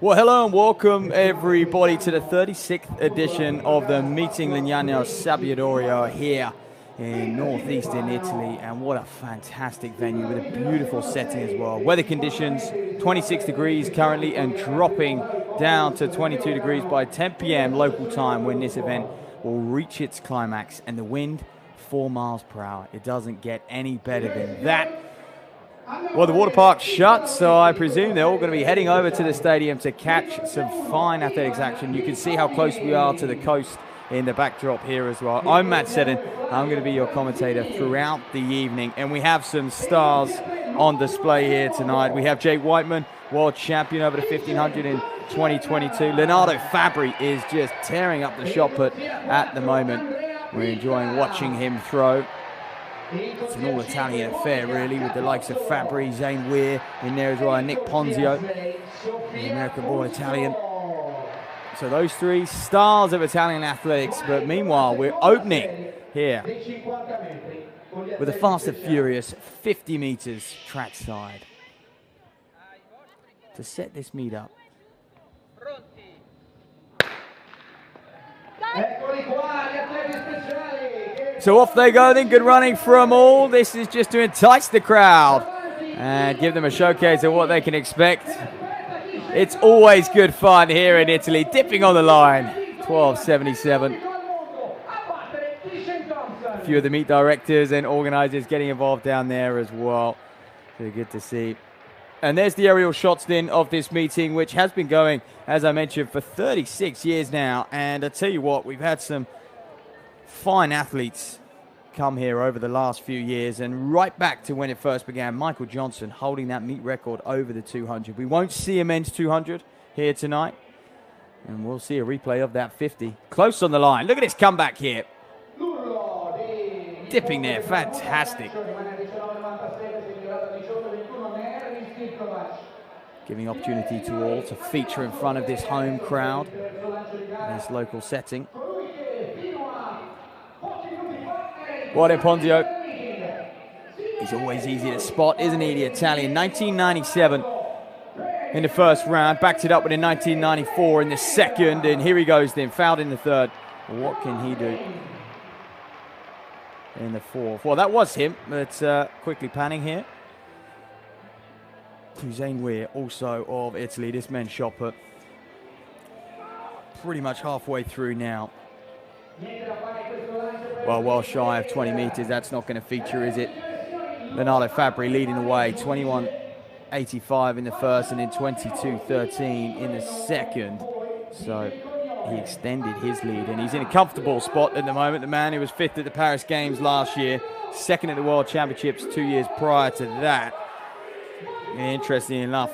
Well, hello and welcome everybody to the 36th edition of the meeting Lignano Sabbiadoro here in northeastern Italy, and what a fantastic venue with a beautiful setting as well. Weather conditions 26 degrees currently and dropping down to 22 degrees by 10 p.m. local time when this event will reach its climax, and the wind 4 miles per hour. It doesn't get any better than that. Well, the water park's shut, so I presume they're all going to be heading over to the stadium to catch some fine athletics action. You can see how close we are to the coast in the backdrop here as well. I'm Matt Seddon. I'm going to be your commentator throughout the evening, and we have some stars on display here tonight. We have Jake Whiteman, world champion over the 1500 in 2022. Leonardo Fabri is just tearing up the shot put at the moment. We're enjoying watching him throw. It's an all-Italian affair, really, with the likes of Fabri, Zane Weir in there as well, and Nick Ponzio, the American-born Italian. So those three stars of Italian athletics, but meanwhile, we're opening here with a Fast and Furious 50 meters trackside to set this meet up. So off they go then, good running from all. This is just to entice the crowd and give them a showcase of what they can expect. It's always good fun here in Italy, dipping on the line, 12:77. A few of the meet directors and organizers getting involved down there as well. So good to see. And there's the aerial shots then of this meeting, which has been going, as I mentioned, for 36 years now. And I tell you what, we've had some fine athletes come here over the last few years, and right back to when it first began. Michael Johnson holding that meet record over the 200. We won't see a men's 200 here tonight, and we'll see a replay of that 50. Close on the line. Look at this comeback here. Dipping there, fantastic. Giving opportunity to all to feature in front of this home crowd, this local setting. Guarda Ponzio. He's always easy to spot, isn't he, the Italian? 1997 in the first round, backed it up with a 1994 in the second, and here he goes then, fouled in the third. What can he do in the fourth? Well, that was him, but quickly panning here to Zane Weir, also of Italy. This men's shot put pretty much halfway through now. Well shy of 20 meters. That's not going to feature, is it? Leonardo Fabri leading the way, 21.85 in the first and then 22.13 in the second. So he extended his lead, and he's in a comfortable spot at the moment. The man who was fifth at the Paris Games last year, second at the World Championships 2 years prior to that. Interesting enough,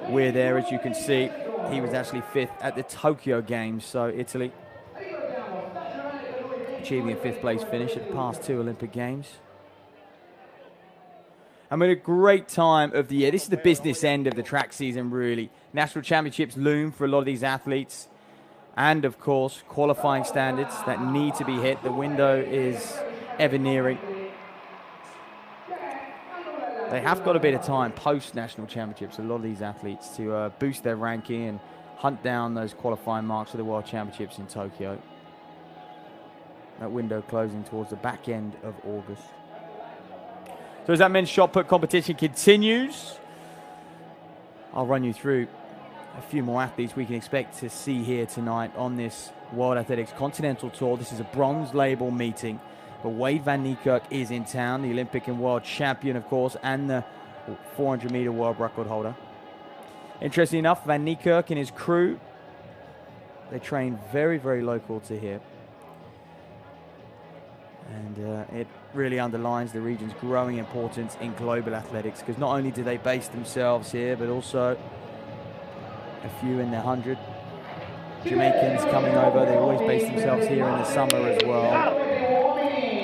we're there, as you can see. He was actually fifth at the Tokyo Games, so Italy achieving a fifth place finish at the past two Olympic Games. I'm at a great time of the year. This is the business end of the track season, really. National championships loom for a lot of these athletes. And, of course, qualifying standards that need to be hit. The window is ever nearing. They have got a bit of time post-national championships, a lot of these athletes, to boost their ranking and hunt down those qualifying marks for the World Championships in Tokyo. That window closing towards the back end of August. So as that men's shot put competition continues, I'll run you through a few more athletes we can expect to see here tonight on this World Athletics Continental Tour. This is a bronze label meeting, but Wade van Niekerk is in town, the Olympic and world champion, of course, and the 400-meter world record holder. Interesting enough, van Niekerk and his crew, they train very, very local to here. And it really underlines the region's growing importance in global athletics, because not only do they base themselves here, but also a few in the 100. Jamaicans coming over, they always base themselves here in the summer as well.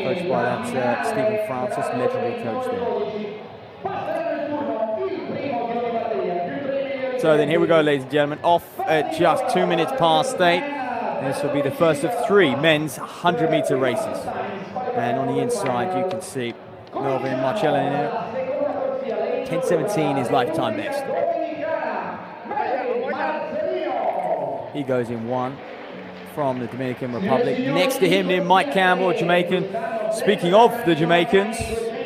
Coached by that Stephen Francis, legendary coach there. So then here we go, ladies and gentlemen, off at just 2 minutes past 8. This will be the first of 3 men's 100-meter races. And on the inside, you can see Melvin Marcello in there. 10:17 is lifetime best. He goes in 1 from the Dominican Republic. Next to him, then Mike Campbell, Jamaican. Speaking of the Jamaicans,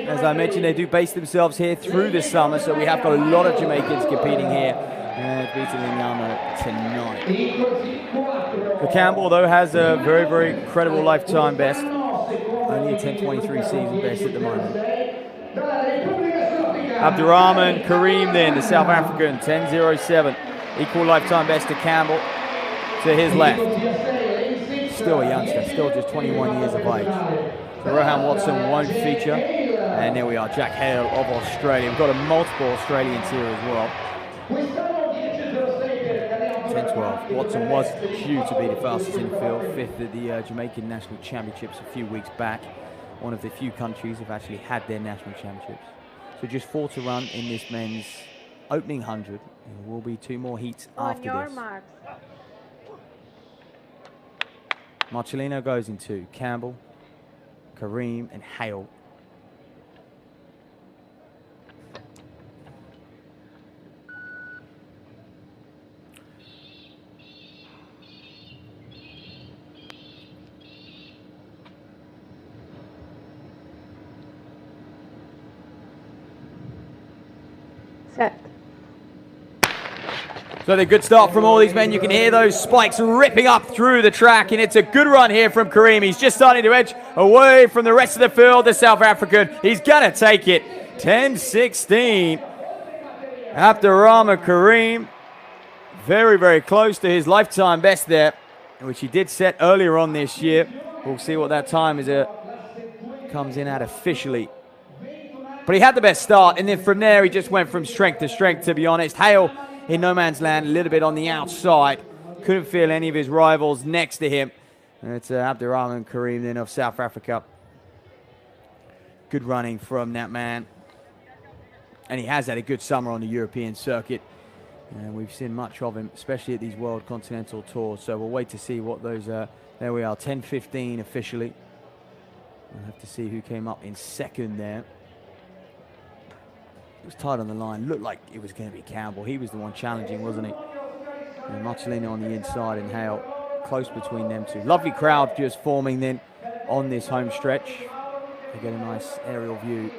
as I mentioned, they do base themselves here through the summer, so we have got a lot of Jamaicans competing here at Lignano tonight. The Campbell, though, has a very, very credible lifetime best. Only a 10.23 season best at the moment. Abdurrahman Kareem then, the South African, 10.07. Equal lifetime best to Campbell to his left. Still a youngster, still just 21 years of age. So Rohan Watson won't feature. And there we are, Jack Hale of Australia. We've got multiple Australians here as well. 10-12. Watson was due to be the fastest in the field, 5th at the Jamaican National Championships a few weeks back. One of the few countries have actually had their national championships. So just 4 to run in this men's opening 100. There will be 2 more heats after this. Marcelino goes in 2. Campbell, Kareem, and Hale. Set. So the good start from all these men. You can hear those spikes ripping up through the track, and it's a good run here from Kareem. He's just starting to edge away from the rest of the field, the South African. He's going to take it. 10-16. Abdurrahman Kareem. Very, very close to his lifetime best there, which he did set earlier on this year. We'll see what that time is. Comes in at officially. But he had the best start, and then from there he just went from strength to strength, to be honest. Hale in no man's land, a little bit on the outside. Couldn't feel any of his rivals next to him. And it's Abdurrahman Kareem then of South Africa. Good running from that man. And he has had a good summer on the European circuit. And we've seen much of him, especially at these World Continental Tours. So we'll wait to see what those are. There we are, 10-15 officially. We'll have to see who came up in second there. It was tight on the line. Looked like it was going to be Campbell. He was the one challenging, wasn't he? And Marcelino on the inside and Hale close between them two. Lovely crowd just forming then on this home stretch. They get a nice aerial view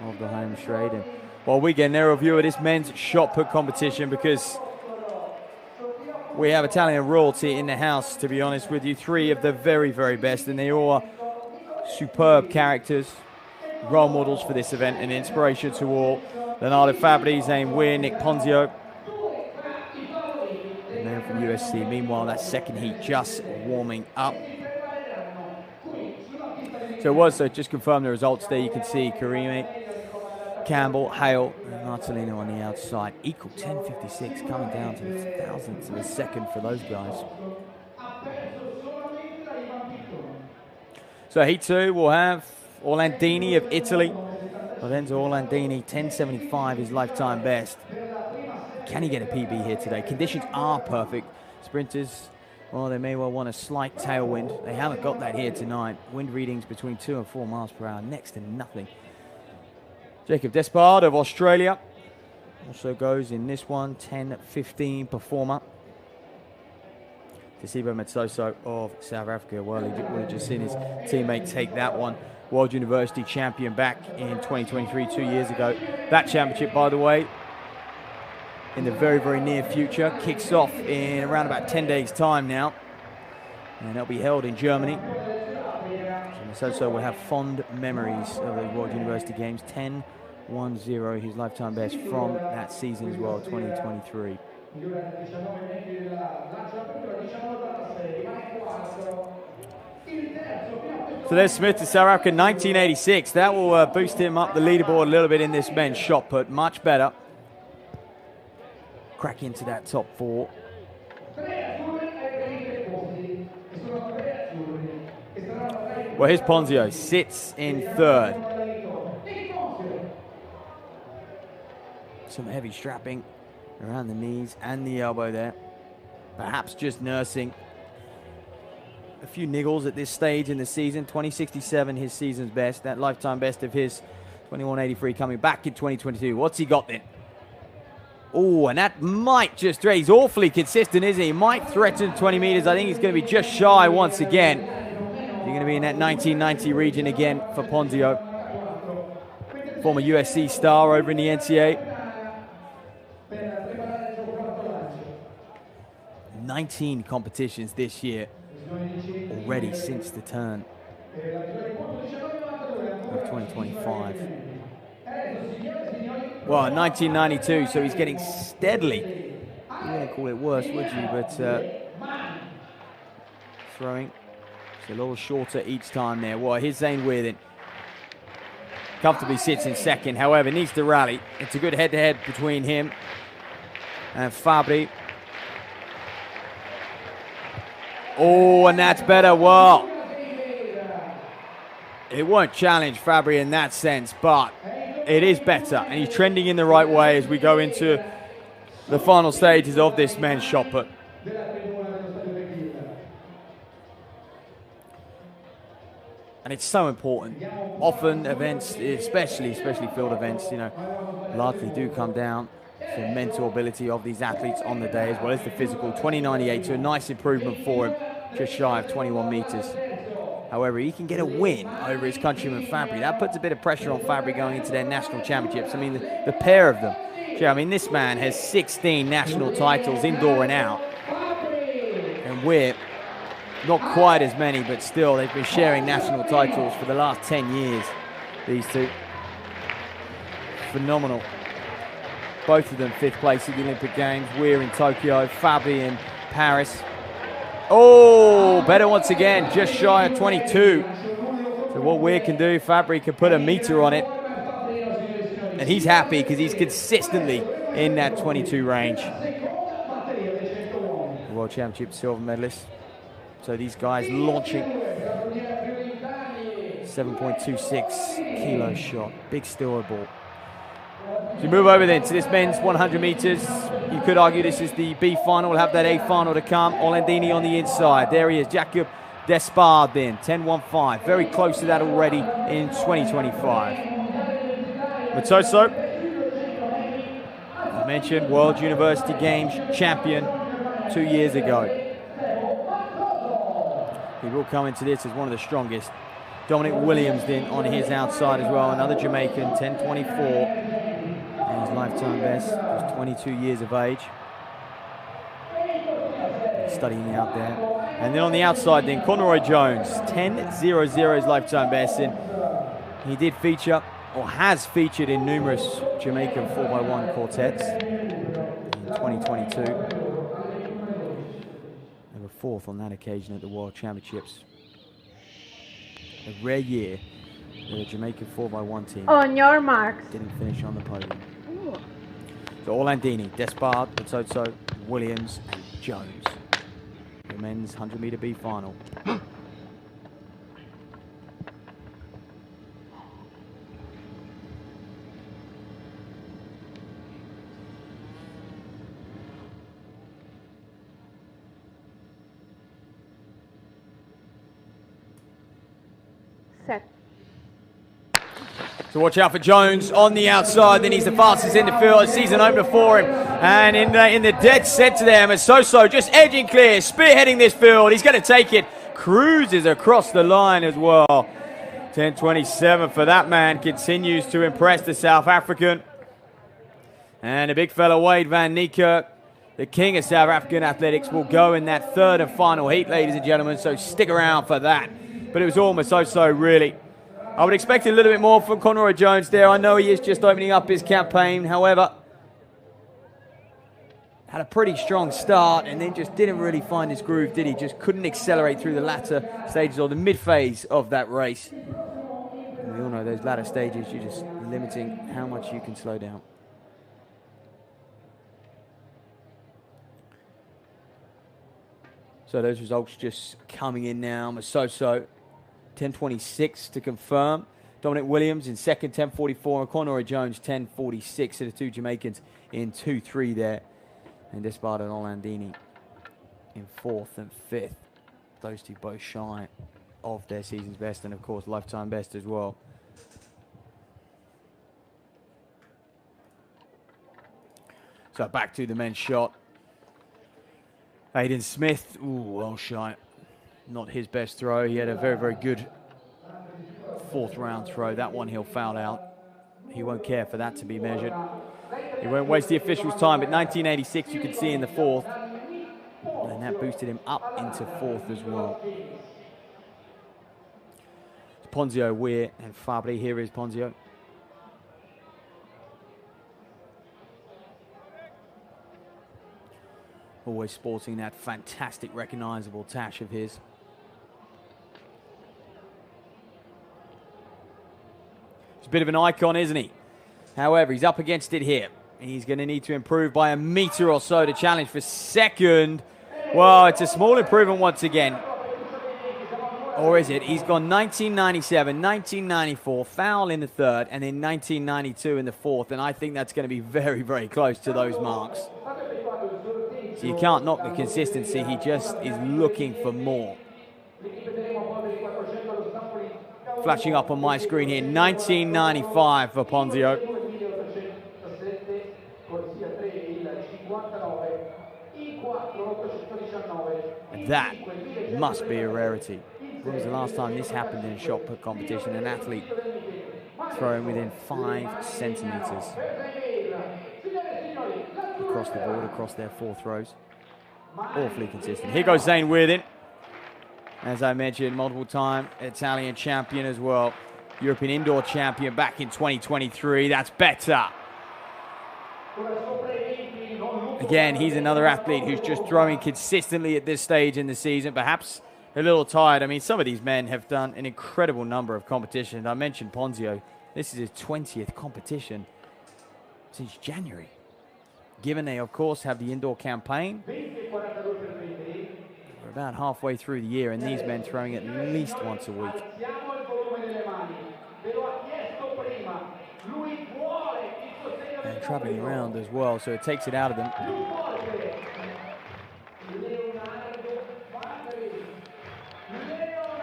of the home straight. And well, we get an aerial view of this men's shot put competition because we have Italian royalty in the house, to be honest with you. 3 of the very, very best, and they all are superb characters. Role models for this event and inspiration to all. Leonardo Fabri, Zane Weir, Nick Ponzio. And then from USC. Meanwhile, that second heat just warming up. So it was, so just confirm the results there. You can see Kareem, Campbell, Hale, and Marcelino on the outside. Equal 10.56, coming down to the thousandths of a second for those guys. So heat 2 will have Orlandini of Italy. Lorenzo Orlandini, 10.75, his lifetime best. Can he get a PB here today? Conditions are perfect. Sprinters, well, they may well want a slight tailwind. They haven't got that here tonight. Wind readings between 2 and 4 miles per hour, next to nothing. Jacob Despard of Australia also goes in this one, 10.15 performer. Tasibo Metsoso of South Africa. Well, he would have just seen his teammate take that one. World University champion back in 2023, 2 years ago. That championship, by the way, in the very, very near future, kicks off in around about 10 days' time now. And it'll be held in Germany. So Metsoso will have fond memories of the World University Games. 10.10, his lifetime best from that season as well, 2023. So there's Smith to South Africa, 1986. That will boost him up the leaderboard a little bit in this men's shot put. Much better. Crack into that top 4. Well, here's Ponzio, sits in 3rd. Some heavy strapping around the knees and the elbow there. Perhaps just nursing a few niggles at this stage in the season. 2067, his season's best. That lifetime best of his, 2183, coming back in 2022. What's he got then? Oh, and that might just threat. He's awfully consistent, isn't he? He might threaten 20 meters. I think he's going to be just shy once again. You're going to be in that 1990 region again for Ponzio. Former USC star over in the NCAA. 19 competitions this year already since the turn of 2025. Well, 1992, so he's getting steadily. You wouldn't call it worse, would you? But throwing, it's a little shorter each time there. Well, here's Zane Worthing. Comfortably sits in second, however, needs to rally. It's a good head-to-head between him and Fabri. Oh, and that's better. Well, it won't challenge Fabri in that sense, but it is better. And he's trending in the right way as we go into the final stages of this men's shot put. And it's so important. Often events, especially field events, you know, largely do come down to the mental ability of these athletes on the day as well as the physical. 20.98, so a nice improvement for him, just shy of 21 meters. However, he can get a win over his countryman Fabri. That puts a bit of pressure on Fabri going into their national championships. I mean, the pair of them. Yeah, I mean, this man has 16 national titles indoor and out. And we're not quite as many, but still, they've been sharing national titles for the last 10 years, these two. Phenomenal. Both of them 5th place at the Olympic Games. We're in Tokyo, Fabri in Paris. Oh, better once again, just shy of 22. So what Weir can do, Fabri can put a meter on it. And he's happy because he's consistently in that 22 range. The World Championship silver medalist. So these guys launching 7.26 kilo shot. Big steroid ball. So we move over then to this men's 100 meters. You could argue this is the B final. We'll have that A final to come. Orlandini on the inside. There he is, Jacob Despard then, 10.15. Very close to that already in 2025. Matoso, I mentioned World University Games champion 2 years ago. He will come into this as one of the strongest. Dominic Williams then on his outside as well. Another Jamaican, 10.24. And his lifetime best was 22 years of age. He's studying out there. And then on the outside then, Conroy Jones, 10.00 his lifetime best. And he did feature, or has featured in numerous Jamaican 4x1 quartets in 2022. They were 4th on that occasion at the World Championships. A rare year that a Jamaican 4x1 team On your marks. didn't finish on the podium. Ooh. So Orlandini, Despard, Matoso, Williams, and Jones. The men's 100-meter B final. Set. So watch out for Jones on the outside. Then he's the fastest in the field. A season opener for him. And in the dead center there, Masoso just edging clear, spearheading this field. He's going to take it. Cruises across the line as well. 10.27 for that man. Continues to impress the South African. And the big fella Wade van Niekerk, the king of South African athletics, will go in that 3rd and final heat, ladies and gentlemen. So stick around for that. But it was all Masoso, really. I would expect a little bit more from Conroy Jones there. I know he is just opening up his campaign. However, had a pretty strong start and then just didn't really find his groove, did he? Just couldn't accelerate through the latter stages or the mid-phase of that race. And we all know those latter stages, you're just limiting how much you can slow down. So those results just coming in now. Masoso, 10.26 to confirm. Dominic Williams in second, 10.44. And Conroy Jones, 10.46. So the two Jamaicans in 2-3 there. And Despard and Orlandini in 4th and 5th. Those two both shy of their season's best and, of course, lifetime best as well. So back to the men's shot. Aiden Smith, ooh, well shy. Not his best throw. He had a very, very good fourth round throw. That one he'll foul out. He won't care for that to be measured. He won't waste the officials' time, but 1986 you can see in the fourth. And that boosted him up into fourth as well. Ponzio, Weir, and Fabri. Here is Ponzio. Always sporting that fantastic, recognizable tash of his. He's a bit of an icon, isn't he? However, he's up against it here. He's going to need to improve by a meter or so to challenge for second. Well, it's a small improvement once again. Or is it? He's gone 1997, 1994, foul in the third, and then 1992 in the fourth. And I think that's going to be very, very close to those marks. So you can't knock the consistency. He just is looking for more. Flashing up on my screen here, 1995 for Ponzio. That must be a rarity. When was the last time this happened in a shot put competition? An athlete throwing within 5 centimeters across the board, across their 4 throws. Awfully consistent. Here goes Zane Worthing. As I mentioned, multiple-time Italian champion as well. European indoor champion back in 2023. That's better. Again, he's another athlete who's just throwing consistently at this stage in the season. Perhaps a little tired. I mean, some of these men have done an incredible number of competitions. I mentioned Ponzio. This is his 20th competition since January. Given they, of course, have the indoor campaign, we're about halfway through the year, and these men throwing at least once a week. And traveling around as well, so it takes it out of them.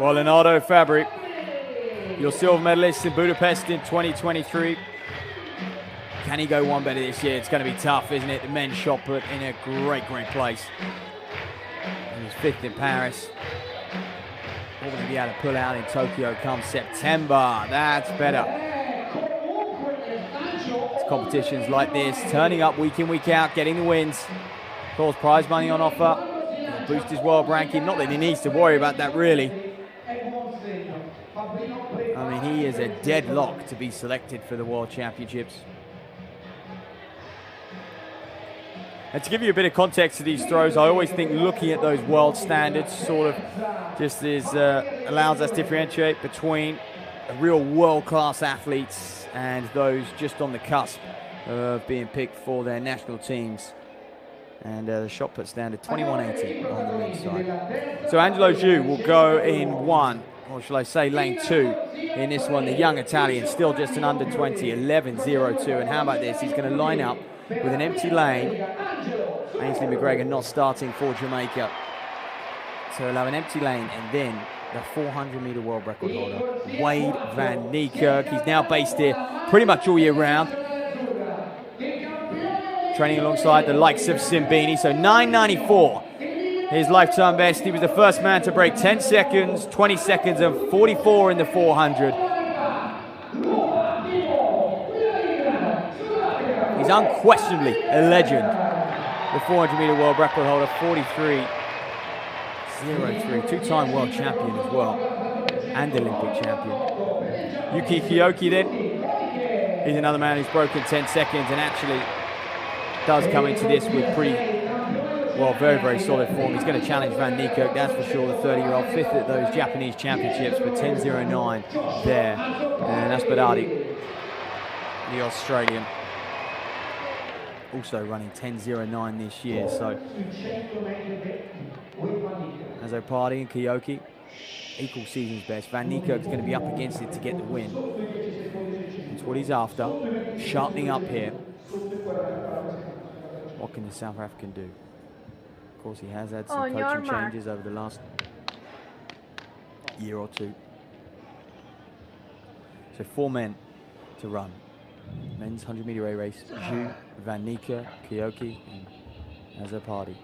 Well, Leonardo Fabri, your silver medalist in Budapest in 2023. Can he go one better this year? It's going to be tough, isn't it? The men's shot put in a great, great place. He was 5th in Paris. All going to be able to pull out in Tokyo come September. That's better. It's competitions like this, turning up week in, week out, getting the wins. Of course, prize money on offer. He'll boost his world ranking. Not that he needs to worry about that, really. I mean, he is a deadlock to be selected for the World Championships. And to give you a bit of context to these throws, I always think looking at those world standards sort of just allows us to differentiate between real world-class athletes and those just on the cusp of being picked for their national teams. And the shot put standard 21.80 on the men's side. So Angelo Giu will go in 1, or shall I say lane 2 in this one. The young Italian, still just an under 20, 11.02. And how about this? He's going to line up with an empty lane. Ainsley McGregor not starting for Jamaica. So he'll have an empty lane, and then the 400-meter world record holder, Wade van Niekerk. He's now based here pretty much all year round, training alongside the likes of Simbini. So 9.94, his lifetime best. He was the first man to break 10 seconds, 20 seconds, and 44 in the 400. He's unquestionably a legend. The 400-meter world record holder, 43.03, 2-time world champion as well, and Olympic champion. Yuki Kiyoki then, he's another man who's broken 10 seconds and actually does come into this with pretty, well, very, very solid form. He's going to challenge Van Niekerk, that's for sure, the 30-year-old, 5th at those Japanese championships, but 10.09 there. And Sabbiadoro, the Australian, also running 10.09 this year. So Azzopardi and Kiyoki, equal season's best. Van Niekerk's going to be up against it to get the win. That's what he's after. Sharpening up here. What can the South African do? Of course, he has had some coaching changes over the last year or two. So 4 men to run. men's 100-meter relay race. Zhu, Vanica, Kyoki, and Azzopardi.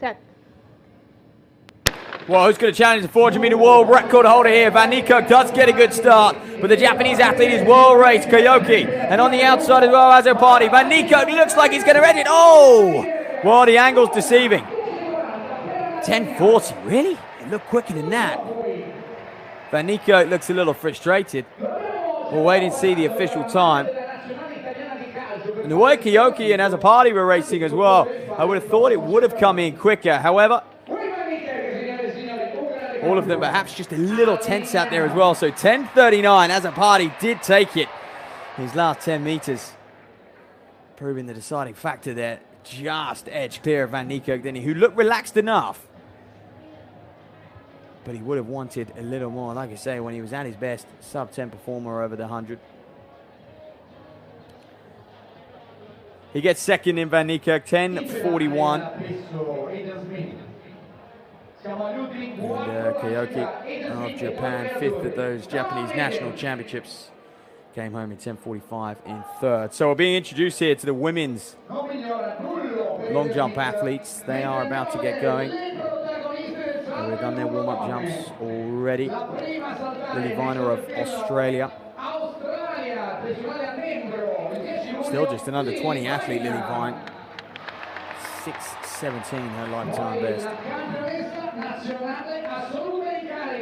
Set. Well, who's going to challenge the 400-meter world record holder here? Vanica does get a good start, but the Japanese athlete is well raced, Kyoki. And on the outside as well, Azzopardi. Vanica looks like he's going to end it. Oh! Well, the angle's deceiving. 10:40, really? It looked quicker than that. Vanica looks a little frustrated. We'll wait and see the official time. And the way Kyoki and Azzopardi were racing as well, I would have thought it would have come in quicker. However, all of them perhaps just a little tense out there as well. So 10:39, Azzopardi did take it. His last 10 meters, proving the deciding factor there. Just edged clear of Vanica, who looked relaxed enough. But he would have wanted a little more. Like I say, when he was at his best, sub-10 performer over the 100. He gets second in Vanica, 10:41. And Kyoki of Japan, fifth at those Japanese national championships. Came home in 10:45 in third. So we're being introduced here to the women's long jump athletes. They are about to get going. They've done their warm-up jumps already. Lily Viner of Australia. Still just an under 20 athlete, Lily Vine. 6:17 her lifetime best.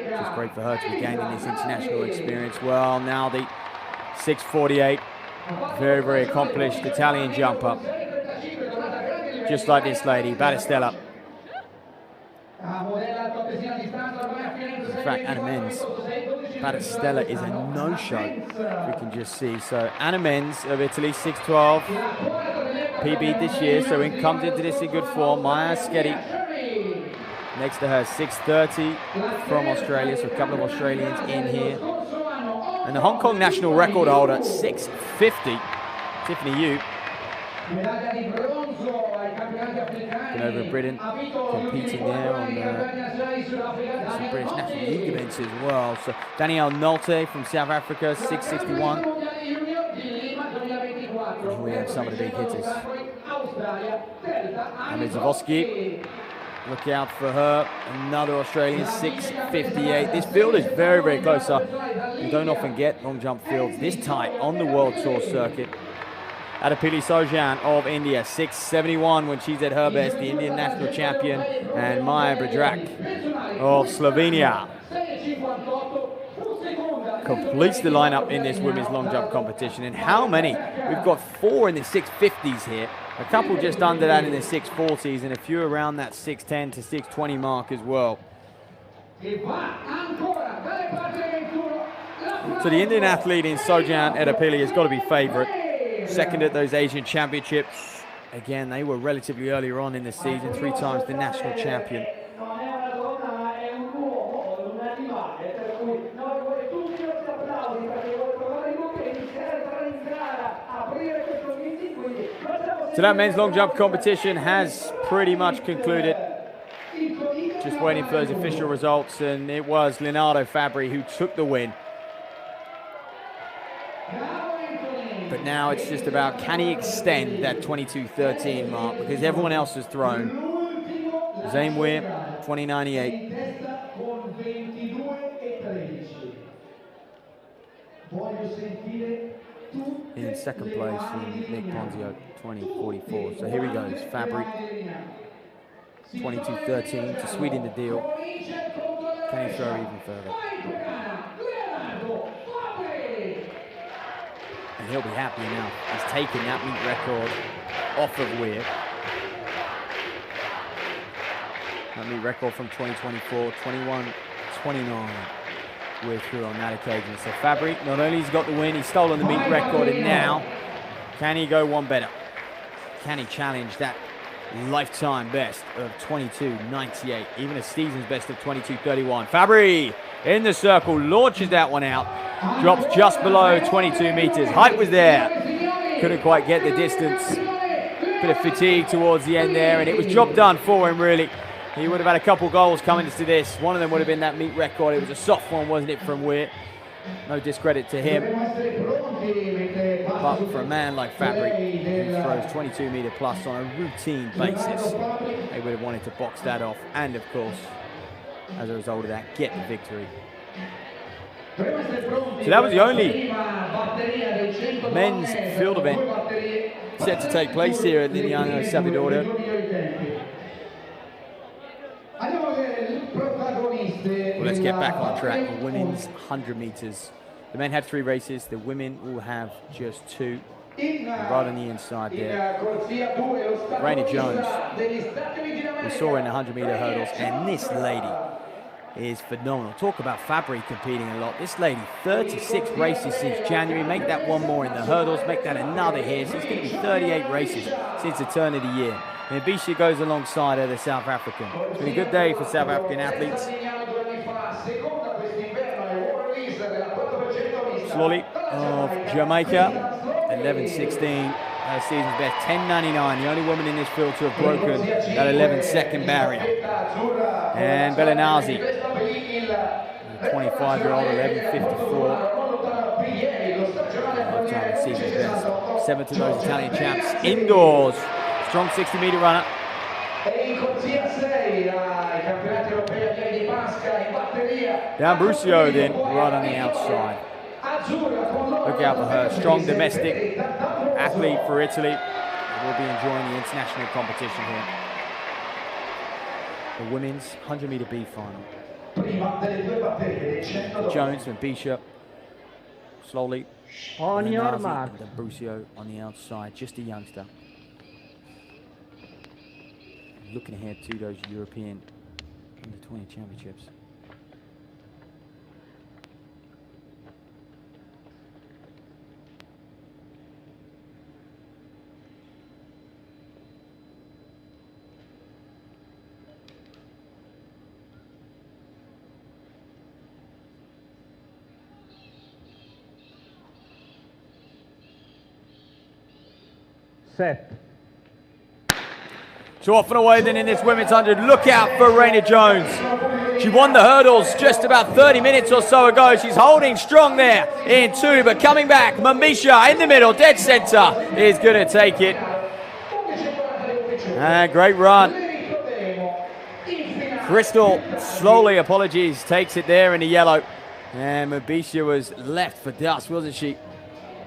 Just great for her to be gaining this international experience. Well, now the 6:48. Very, very accomplished Italian jumper. Just like this lady, Battistella. In fact, Anna Menz, Battistella is a no-show, we can just see. So Anna Menz of Italy, 6:12, PB this year, so comes into this in good form. Maya Sketty next to her, 6:30 from Australia, so a couple of Australians in here. And the Hong Kong national record holder, 6:50, Tiffany Yu. Been over in Britain, competing there on some British National League events as well. So Danielle Nolte from South Africa, 6:61. And we have some of the big hitters. Ahmed Zavosky, look out for her. Another Australian, 6:58. This field is very, very close. So you don't often get long jump fields this tight on the World Tour circuit. Adipili Sojan of India, 6:71 when she's at her best, the Indian national champion, and Maya Bridrak of Slovenia completes the lineup in this women's long jump competition. And how many? We've got 4 in the 6:50s here, a couple just under that in the 6:40s, and a few around that 6:10 to 6:20 mark as well. So the Indian athlete in Sojan Adipili has got to be favourite. Second at those Asian championships. Again, they were relatively earlier on in the season, 3 times the national champion. So that men's long jump competition has pretty much concluded. Just waiting for those official results, and it was Leonardo Fabri who took the win. But now it's just about, can he extend that 22:13 mark, because everyone else has thrown. Zane Weir, 2098. In second place, Nick Ponzio, 2044. So here he goes, Fabri, 22:13 to sweeten the deal. Can he throw even further? And he'll be happy now. He's taken that meet record off of Weir. That meet record from 2024, 21:29. We're through on that occasion. So Fabri, not only he's got the win, he's stolen the meet record, and now can he go one better? Can he challenge that lifetime best of 22.98, even a season's best of 22.31. Fabry in the circle, launches that one out, drops just below 22 meters. Height was there, couldn't quite get the distance. Bit of fatigue towards the end there, and it was job done for him, really. He would have had a couple goals coming into this. One of them would have been that meet record. It was a soft one, wasn't it, from Weir? No discredit to him. But for a man like Fabry, who throws 22-meter plus on a routine basis, they would have wanted to box that off and, of course, as a result of that, get the victory. So that was the only men's field event set to take place here at Lignano Sabbiadoro. Well, let's get back on track. The women's 100 meters. The men had 3 races. The women will have just 2. And right on the inside there, Raina Jones. We saw her in the 100-meter hurdles, and this lady is phenomenal. Talk about Fabry competing a lot. This lady, 36 races since January. Make that one more in the hurdles. Make that another here. So it's going to be 38 races since the turn of the year. And Bisha goes alongside her, the South African. It's been a good day for South African athletes. Slolly of Jamaica, 11.16. Her season's best, 10.99. The only woman in this field to have broken that 11-second barrier. And Belinazi, the 25-year-old, 11.54. Lifetime season's best. 7th to those Italian champs. Indoors, strong 60-meter runner. D'Ambrosio then, right on the outside. Look out for her. Strong domestic athlete for Italy. Will be enjoying the international competition here. The women's 100-meter B final. Jones and Bisha slowly. On your mark. And D'Ambrosio on the outside, just a youngster. Looking ahead to those European Under-20 championships. Set. So off and away then in this women's 100. Look out for Raina Jones. She won the hurdles just about 30 minutes or so ago. She's holding strong there in 2, but coming back. Mamisha in the middle, dead center, is going to take it. And great run. Crystal slowly, apologies, takes it there in the yellow. And Mamisha was left for dust, wasn't she?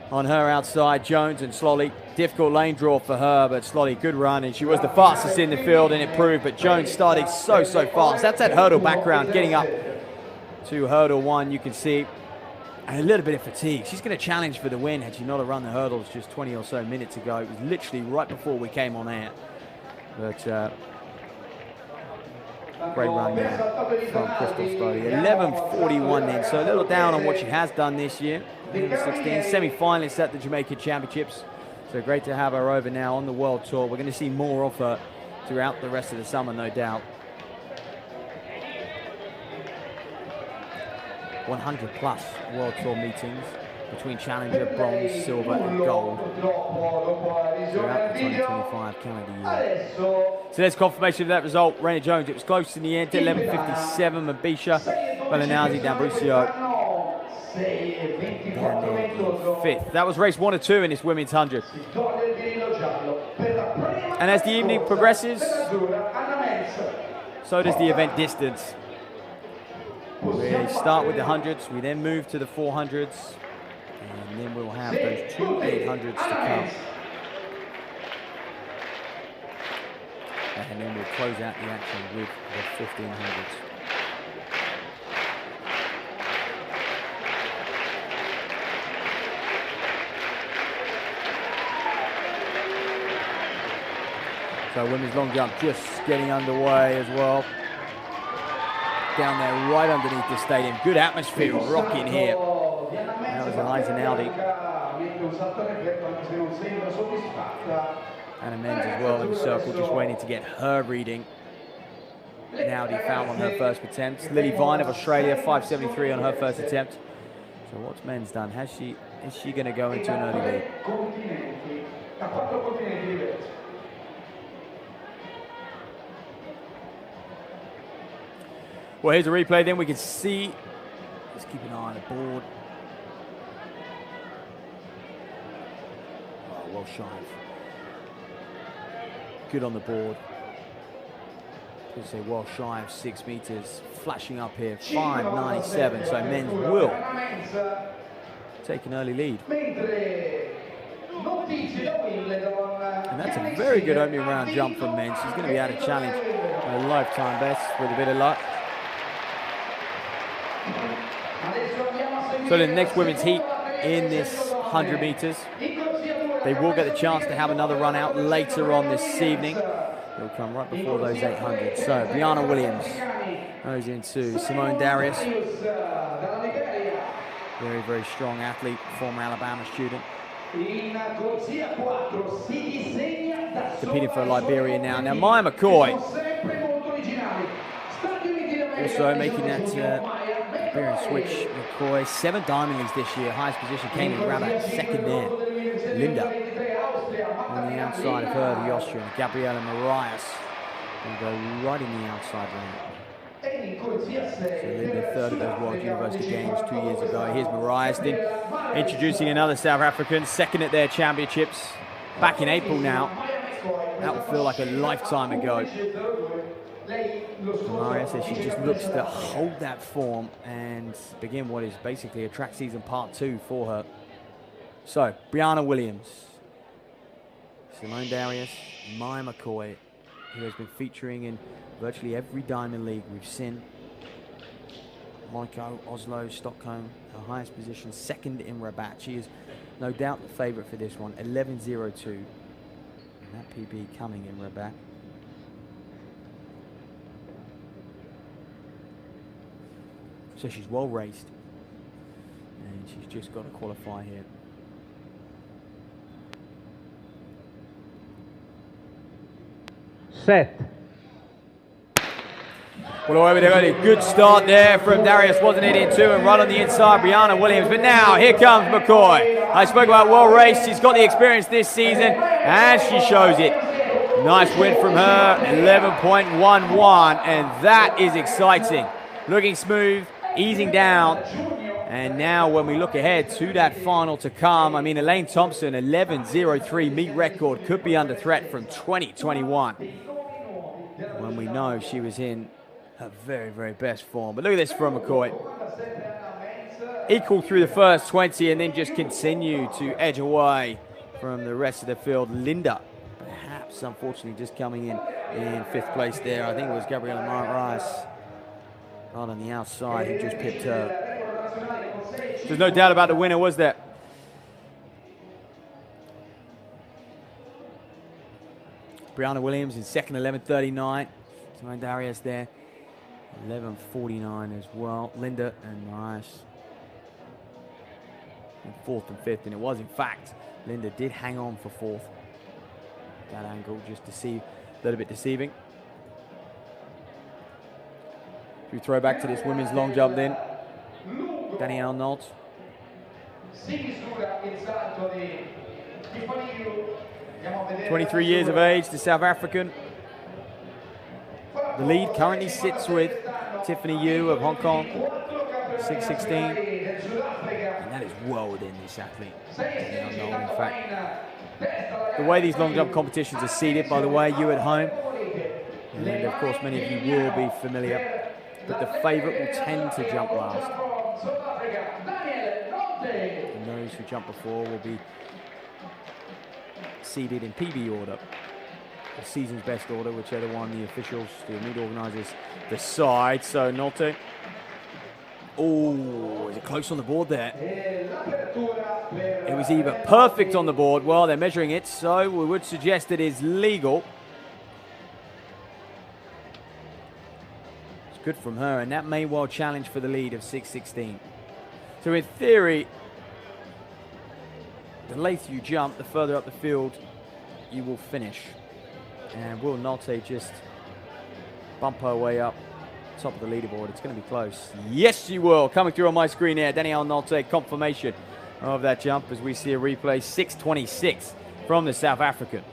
On her outside, Jones and Slolly. Difficult lane draw for her, but Slolly, good run, and she was the fastest in the field, and it proved, but Jones starting so fast. That's that hurdle background, getting up to hurdle 1, you can see. And a little bit of fatigue. She's going to challenge for the win had she not have run the hurdles just 20 or so minutes ago. It was literally right before we came on air. But great run there from Crystal Slolly. 11.41 then, so a little down on what she has done this year. 16 semi-finalists at the Jamaican Championships. So great to have her over now on the World Tour. We're going to see more of her throughout the rest of the summer, no doubt. 100 plus World Tour meetings between Challenger, Bronze, Silver and Gold throughout the 2025 calendar year. So there's confirmation of that result. Raina Jones, it was close in the end to 11.57. Mabisha, Belinazi, D'Ambrosio down there in 5th. That was race 1 of 2 in this women's 100. And as the evening progresses, so does the event distance. We start with the 100s, we then move to the 400s, and then we'll have those 2 800s to come. And then we'll close out the action with the 1500s. So women's long jump just getting underway as well. Down there right underneath the stadium. Good atmosphere, rocking here. That was Eliza Naldi. And a men's as well in the circle, just waiting to get her reading. Naudi found on her first attempt. Lily Vine of Australia, 5.73 on her first attempt. So what's men's done? Is she going to go into an early lead? Well, here's a replay then. We can see. Let's keep an eye on the board. Oh, well shy. Good on the board. Let's say well shy of 6 meters. Flashing up here. 5.97. So men's will take an early lead. And that's a very good opening round jump from men. She's going to be able to challenge a lifetime best with a bit of luck. So the next women's heat in this 100 meters. They will get the chance to have another run out later on this evening. They'll come right before those 800. So Brianna Williams goes into Simone Darius. Very, very strong athlete, former Alabama student. Competing for Liberia now. Now Maya McCoy also making that Liberian switch. McCoy, 7 diamond leagues this year. Highest position came in around that second there. Linda on the outside of her, the Austrian. Gabriela Marias will go right in the outside lane. So Linda, third at those World University Games 2 years ago. Here's Marias introducing another South African, second at their championships back in April now. That will feel like a lifetime ago. Marias says she just looks to hold that form and begin what is basically a track season part 2 for her. So, Brianna Williams, Simone Darius, Maya McCoy, who has been featuring in virtually every Diamond League we've seen. Monaco, Oslo, Stockholm, her highest position, second in Rabat. She is no doubt the favourite for this one, 11.02. And that PB coming in Rabat. So she's well raced. And she's just got to qualify here. Set. Well, over there, a good start there from Darius, wasn't it, in 2 and right on the inside, Brianna Williams. But now, here comes McCoy. I spoke about well raced. She's got the experience this season, and she shows it. Nice win from her, 11.11, and that is exciting. Looking smooth, easing down. And now when we look ahead to that final to come, I mean, Elaine Thompson, 11.03 meet record, could be under threat from 2021. When we know she was in her very, very best form. But look at this from McCoy. Equal through the first 20 and then just continue to edge away from the rest of the field. Linda, perhaps, unfortunately, just coming in 5th place there. I think it was Gabriela Marias right on the outside who just pipped her. There's no doubt about the winner, was there? Brianna Williams in second, 11.39. Simone Darius there, 11.49 as well. Linda and Marias in 4th and 5th, and it was, in fact, Linda did hang on for 4th. That angle just a little bit deceiving. If we throw back to this women's long jump then, Danielle Nolt. 23 years of age, the South African. The lead currently sits with Tiffany Yu of Hong Kong, 6.16. And that is well within this athlete. In fact, the way these long jump competitions are seeded, by the way, you at home, and of course many of you will be familiar, but the favourite will tend to jump last. And those who jump before will be seeded in PB order, the season's best order, whichever one the officials, the meet organisers decide. So Nolte. Oh, is it close on the board there? It was either perfect on the board. Well, they're measuring it, so we would suggest it is legal. It's good from her, and that may well challenge for the lead of 6.16. So in theory, the later you jump, the further up the field you will finish. And will Nolte just bump her way up top of the leaderboard? It's going to be close. Yes, she will. Coming through on my screen here, Danielle Nolte, confirmation of that jump as we see a replay. 6:26 from the South African.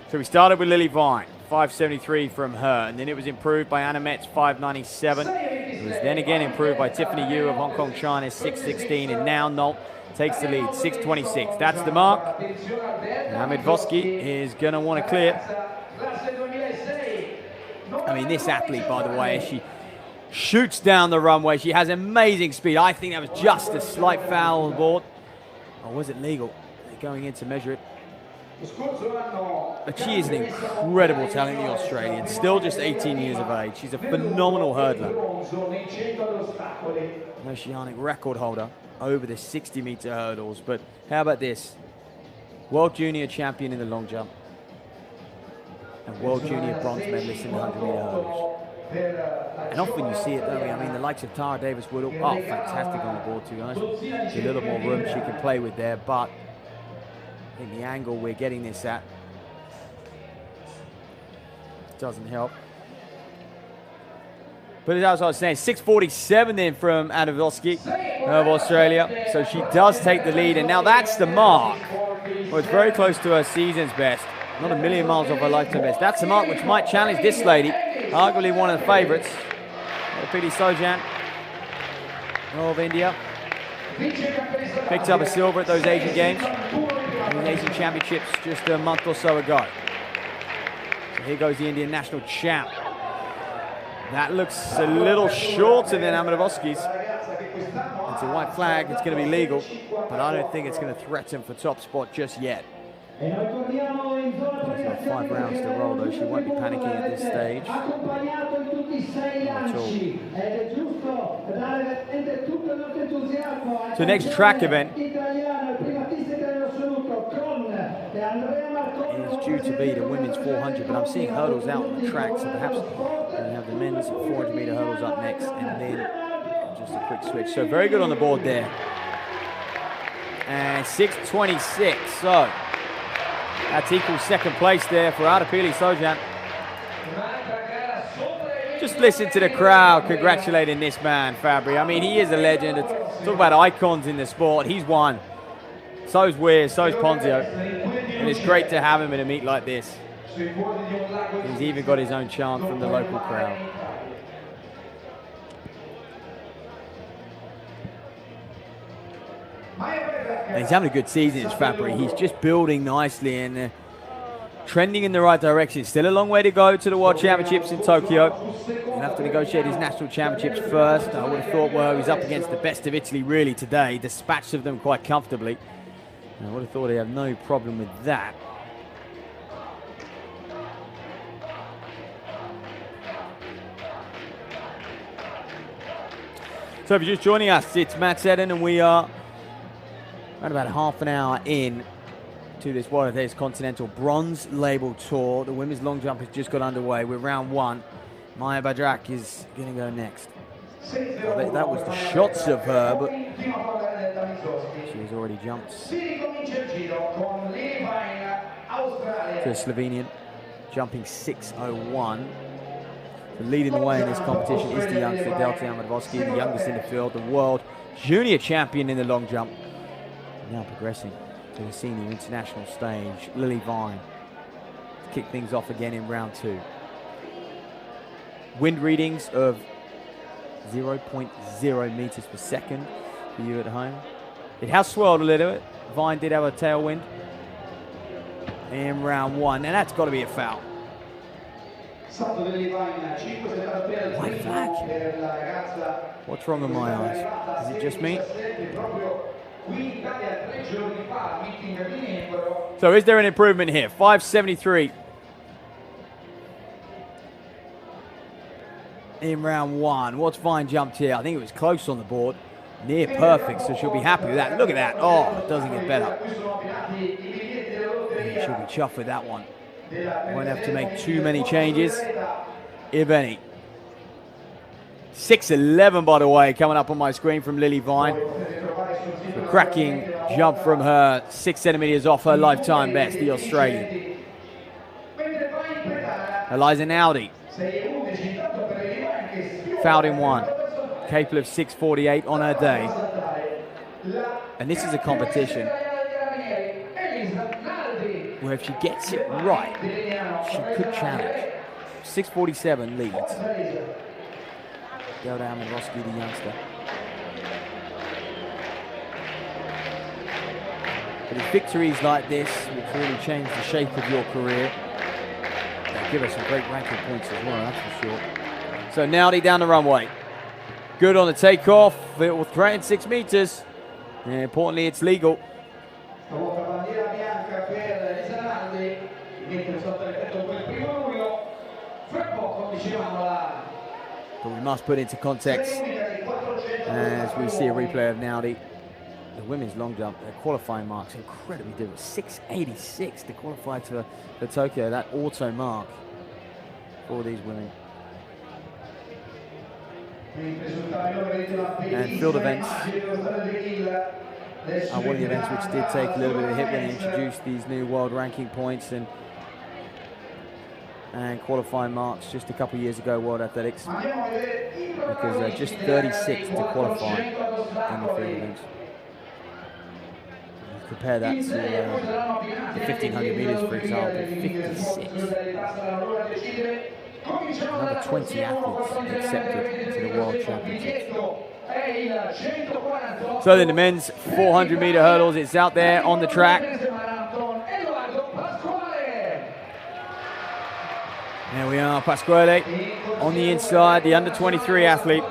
So we started with Lily Vine, 5:73 from her, and then it was improved by Anna Metz, 5:97. It was then again improved by Tiffany Yu of Hong Kong, China, 6:16, and now Nolte takes the lead, 6:26. That's the mark. Ahmed Voski is going to want to clear. I mean, this athlete, by the way, she shoots down the runway. She has amazing speed. I think that was just a slight foul on board. Or was it legal? They're going in to measure it. But she is an incredible talent, the Australian. Still just 18 years of age. She's a phenomenal hurdler. An oceanic record holder over the 60-meter hurdles. But how about this? World Junior champion in the long jump. And World Junior bronze medalist in the 100-meter hurdles. And often you see it, don't we? I mean, the likes of Tara Davis-Woodall, fantastic on the board, to be honest. There's a little more room she can play with there, but I think the angle we're getting this at doesn't help. But as I was saying, 6:47 then from Adavoski of Australia. So she does take the lead, and now that's the mark. Well, it's very close to her season's best. Not a million miles off her lifetime best. That's the mark which might challenge this lady, arguably one of the favourites. Pili Sojan of India. Picked up a silver at those Asian Games, those Asian Championships just a month or so ago. So here goes the Indian national champ. That looks a little shorter than Amadavoski's. It's a white flag, it's going to be legal, but I don't think it's going to threaten for top spot just yet. She's got 5 rounds to roll, though. She won't be panicking at this stage. Not at all. So next track event is due to be the women's 400, but I'm seeing hurdles out on the track, so perhaps we have the men's 400-meter hurdles up next, and then just a quick switch. So very good on the board there. And 6:26, so that's equal second place there for Pili Sojan. Just listen to the crowd congratulating this man, Fabry. I mean, he is a legend. Talk about icons in the sport. He's won. So's Weir, so's Ponzio. And it's great to have him in a meet like this. He's even got his own chant from the local crowd. And he's having a good season, it's Fabry. He's just building nicely and trending in the right direction. Still a long way to go to the World Championships in Tokyo. He'll have to negotiate his national championships first. I would have thought, well, he's up against the best of Italy really today. Dispatched of them quite comfortably. I would have thought he'd have no problem with that. So if you're just joining us, it's Matt Seddon, and we are around about half an hour in to this World Athletics Continental Bronze Label Tour. The women's long jump has just got underway. We're round 1. Maya Badrak is going to go next. That was the shots of her, but she has already jumped. To a Slovenian, jumping 6:01. So leading the way in this competition is the youngster, Delta Amadavoski, the youngest in the field, the world junior champion in the long jump. Now progressing to the senior international stage, Lily Vine. To kick things off again in round 2. Wind readings of 0.0 meters per second for you at home. It has swirled a little bit. Vine did have a tailwind in round 1, and that's got to be a foul. White flag. What's wrong in my eyes? Is it just me? So is there an improvement here? 5:73 in round 1. What's Vine jumped here? I think it was close on the board. Near perfect, so she'll be happy with that. Look at that. Oh, it doesn't get better. She'll be chuffed with that one. Won't have to make too many changes, if any. 6:11, by the way, coming up on my screen from Lily Vine. A cracking jump from her, 6 centimeters off her lifetime best, the Australian. Eliza Naudi fouled in 1, capable of 6:48 on her day. And this is a competition where if she gets it right, she could challenge. 6:47 leads. Go down and rescue the youngster. But it's victories like this which really change the shape of your career. They'll give us some great ranking points as well, that's for sure. So Naudi down the runway. Good on the takeoff. It will threaten 6 meters. And importantly, it's legal. But we must put into context, as we see a replay of Naudi, the women's long jump, their qualifying marks incredibly different. 6:86 to qualify for Tokyo, that auto mark for these women. And field events are one of the events which did take a little bit of a hit when they introduced these new world ranking points and qualifying marks just a couple of years ago, World Athletics, because just 36 to qualify in the field events. Compare that to the 1500 meters, for example, 56. Another 20 athletes accepted to the World Championships. So then the men's 400 meter hurdles, it's out there on the track. There we are, Pasquale on the inside, the under 23 athlete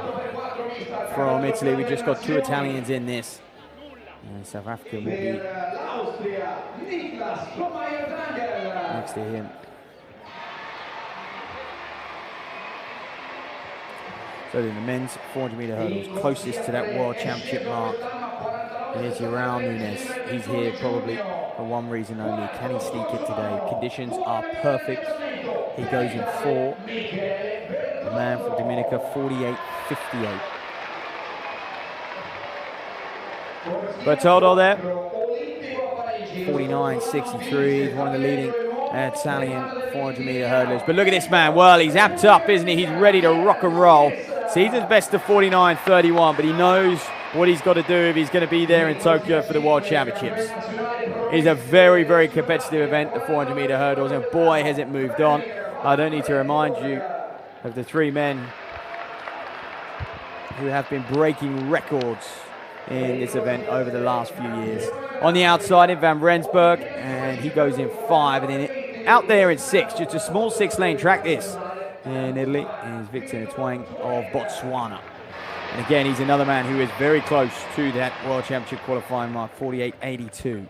from Italy. We just got 2 Italians in this. And South Africa will be next to him. So then the men's 400 meter hurdles, closest to that World Championship mark. And here's João Nunes. He's here probably for one reason only. Can he sneak it today? Conditions are perfect. He goes in 4. The man from Dominica, 48.58. Bertoldo there, 49.63. He's one of the leading Italian 400 meter hurdlers. But look at this man. Well, he's amped up, isn't he? He's ready to rock and roll. Season's best of 49.31, but he knows what he's got to do if he's going to be there in Tokyo for the World Championships. It's a very, very competitive event, the 400 meter hurdles, and boy, has it moved on. I don't need to remind you of the 3 men who have been breaking records in this event over the last few years. On the outside in Van Rensburg, and he goes in 5, and then out there in 6, just a small 6-lane track this in Italy, is Victor Ntwang of Botswana. And again, he's another man who is very close to that World Championship qualifying mark, 48.82.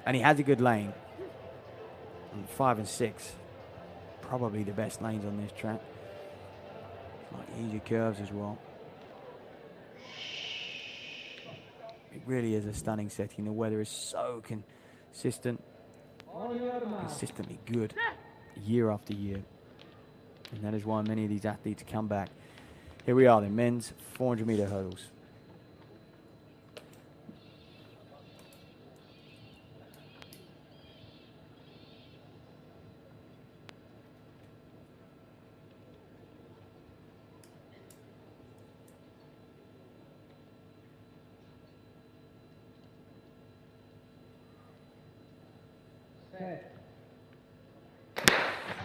And he has a good lane. And 5 and 6, probably the best lanes on this track. Like easy curves as well. It really is a stunning setting. The weather is so consistent, consistently good, year after year. And that is why many of these athletes come back. Here we are, the men's 400 meter hurdles.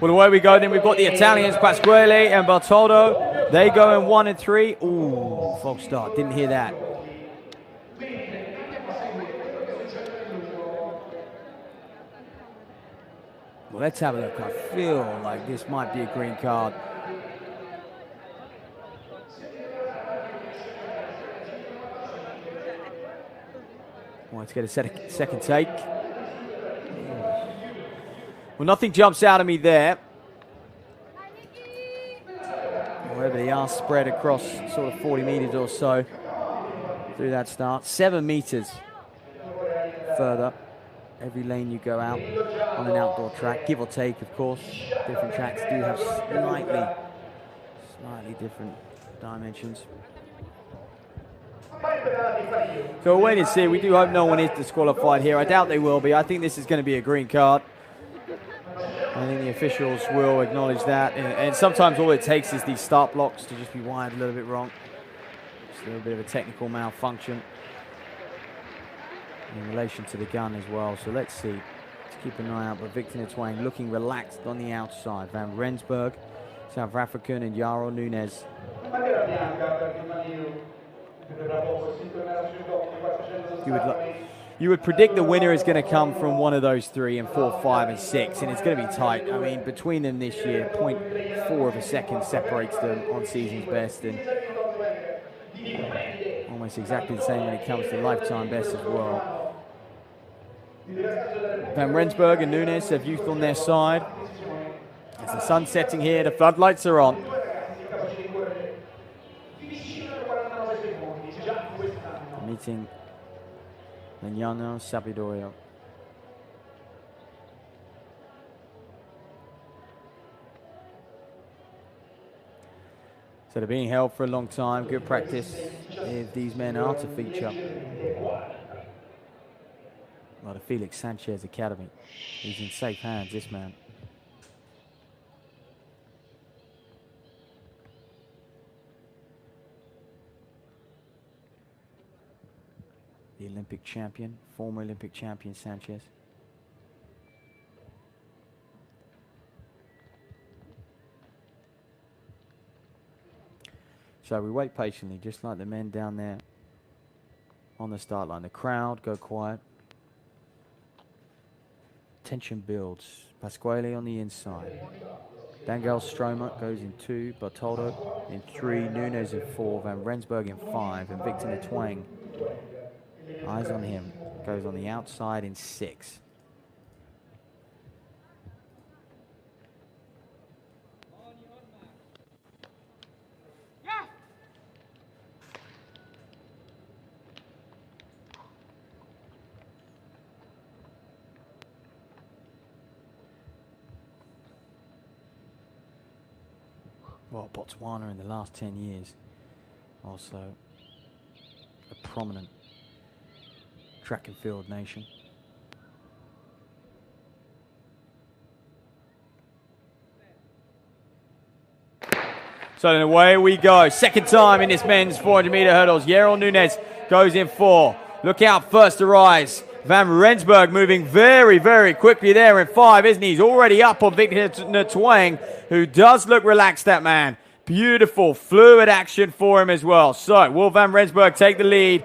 Well, away we go. Then we've got the Italians, Pasquale and Bertoldo. They go in 1 and 3. Ooh, false start. Didn't hear that. Well, let's have a look. I feel like this might be a green card. Well, let's get a second take. Well, nothing jumps out at me there. However, they are spread across sort of 40 meters or so through that start. 7 meters further every lane you go out on an outdoor track, give or take, of course. Different tracks do have slightly different dimensions. So we'll wait and see. We do hope no one is disqualified here. I doubt they will be. I think this is going to be a green card. I think the officials will acknowledge that. And sometimes all it takes is these start blocks to just be wired a little bit wrong. Just a little bit of a technical malfunction in relation to the gun as well. So let's see. Let's keep an eye out. But Victor Twain looking relaxed on the outside. Van Rensburg, South African, and Yaro Nunes. You would predict the winner is going to come from one of those three in 4, 5, and 6, and it's going to be tight. I mean, between them this year, 0.4 of a second separates them on season's best, and almost exactly the same when it comes to lifetime best as well. Van Rensburg and Nunes have youth on their side. As the sun's setting here, the floodlights are on. Meeting Lignano, Sabbiadoro. So they're being held for a long time. Good practice if these men are to feature. Well, the Felix Sanchez Academy. He's in safe hands, this man. The Olympic champion, former Olympic champion Sanchez. So we wait patiently, just like the men down there on the start line. The crowd go quiet. Tension builds. Pasquale on the inside. Daniel Stromer goes in 2, Bertoldo in 3, Nunes in 4, Van Rensburg in 5, and Victor Twang. Eyes on him. Goes on the outside in 6. Well, Botswana in the last 10 years, also a prominent track and field nation. So then away we go. Second time in this men's 400-meter hurdles. Yaro Nunes goes in 4. Look out, first to rise. Van Rensburg moving very, very quickly there in 5, isn't he? He's already up on Victor Twang, who does look relaxed, that man. Beautiful, fluid action for him as well. So, will Van Rensburg take the lead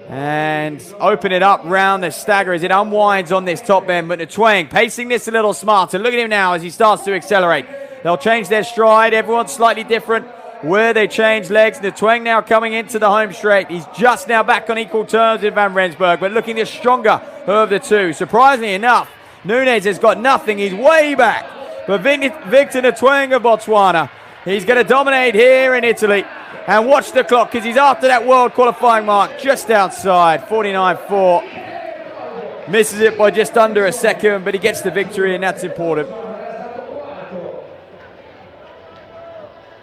and open it up round the stagger as it unwinds on this top bend? But the Twang pacing this a little smarter. Look at him now as he starts to accelerate. They'll change their stride. Everyone's slightly different where they change legs. The Twang now coming into the home straight. He's just now back on equal terms with Van Rensburg, but looking the stronger of the two. Surprisingly enough, Nunes has got nothing. He's way back. But Victor Twang of Botswana, he's going to dominate here in Italy. And watch the clock because he's after that world qualifying mark just outside, 49.4. Misses it by just under a second, but he gets the victory, and that's important.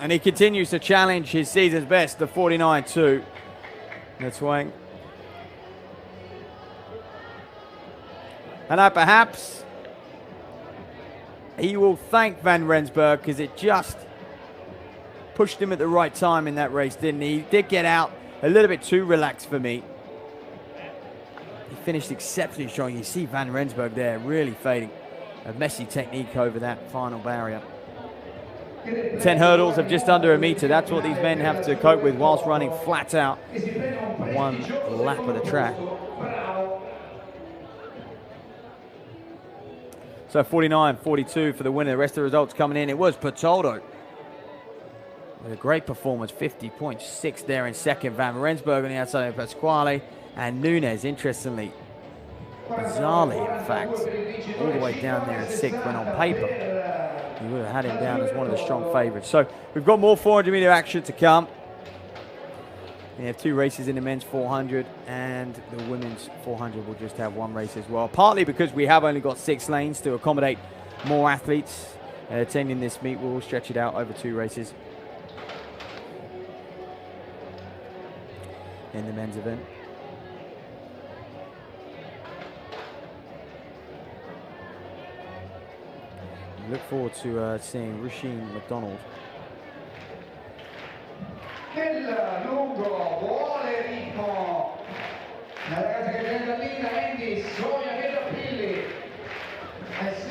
And he continues to challenge his season's best, the 49.2. That's Wang. And perhaps he will thank Van Rensburg because it just pushed him at the right time in that race, didn't he? He did get out a little bit too relaxed for me. He finished exceptionally strong. You see Van Rensburg there really fading. A messy technique over that final barrier. 10 hurdles of just under a meter. That's what these men have to cope with whilst running flat out one lap of the track. So 49.42 for the winner. The rest of the results coming in. It was Bertoldo with a great performance, 50.6 there in second. Van Rensburg on the outside of Pasquale, and Nunes, interestingly, bizarrely in fact, all the way down there in sixth when on paper you would have had him down as one of the strong favourites. So we've got more 400-metre action to come. We have 2 races in the men's 400, and the women's 400 will just have 1 race as well, partly because we have only got 6 lanes to accommodate more athletes attending this meet. We'll stretch it out over 2 races. in the men's event. Look forward to seeing Rushine McDonald.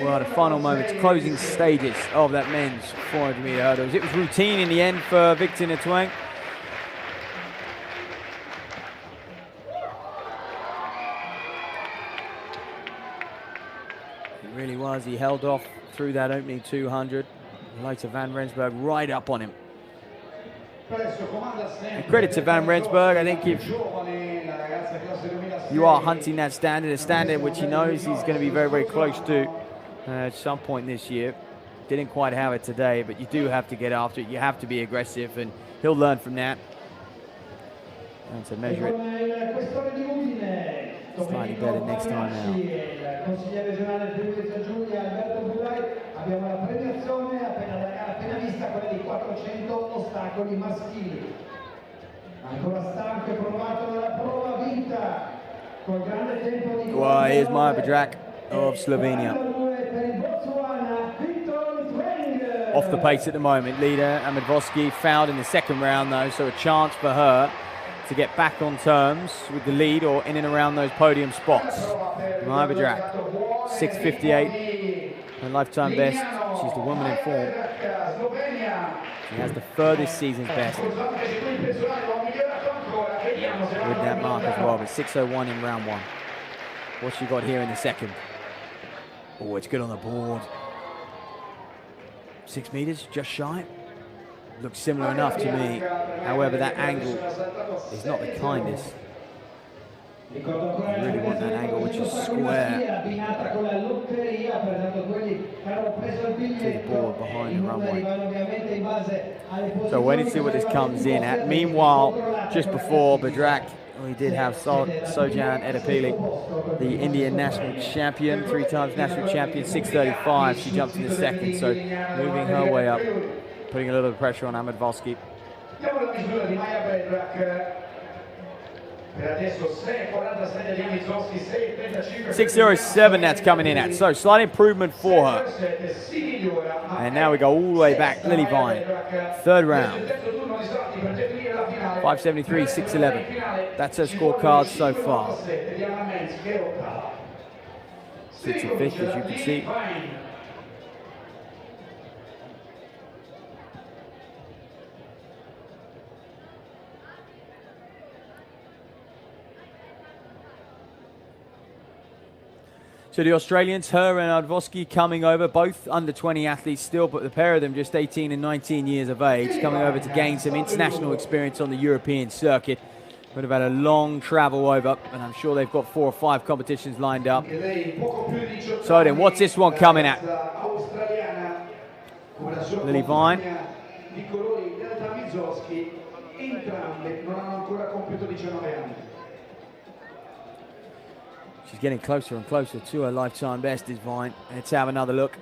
Well, the final moments, closing stages of that men's 400-meter hurdles. It was routine in the end for Victor Netwang. It really was. He held off through that opening 200. Later, Van Rensburg right up on him. And credit to Van Rensburg. I think if you are hunting that standard, a standard which he knows he's going to be very, very close to at some point this year. Didn't quite have it today, but you do have to get after it. You have to be aggressive, and he'll learn from that. And to measure it slightly better next time out. Abbiamo la premiazione appena vista, quella di 400 ostacoli maschili. Ancora stanco e provato nella prova vinta col grande tempo di... Well, here's Maja Bedřák of Slovenia. Off the pace at the moment. Leader Amedvoski fouled in the second round though, so a chance for her to get back on terms with the lead or in and around those podium spots. Maja Bedřák, 6:58. Her lifetime best. She's the woman in form. She has the furthest season's best with that mark as well, but 6:01 in round one. What's she got here in the second? Oh, it's good on the board. 6 meters, just shy. Looks similar enough to me. However, that angle is not the kindest. I really want that angle, which is square to the board behind the runway. So waiting to see what this comes in at. Meanwhile, just before Bedřák, we did have Sojan Edapili, the Indian national champion, 3 times national champion, 6:35. She jumped in the second, so moving her way up, putting a little bit of pressure on Amedvoski. 6:07 that's coming in at, so slight improvement for her. And now we go all the way back, Lily Vine, third round, 5:73, 6:11. That's her scorecard so far. 65th, as you can see. So the Australians, her and Ardvoski, coming over, both under 20 athletes still, but the pair of them just 18 and 19 years of age, coming over to gain some international experience on the European circuit. Would have had a long travel over, and I'm sure they've got 4 or 5 competitions lined up. So then, what's this one coming at? Lily Vine. She's getting closer and closer to her lifetime best, is Vine. Let's have another look.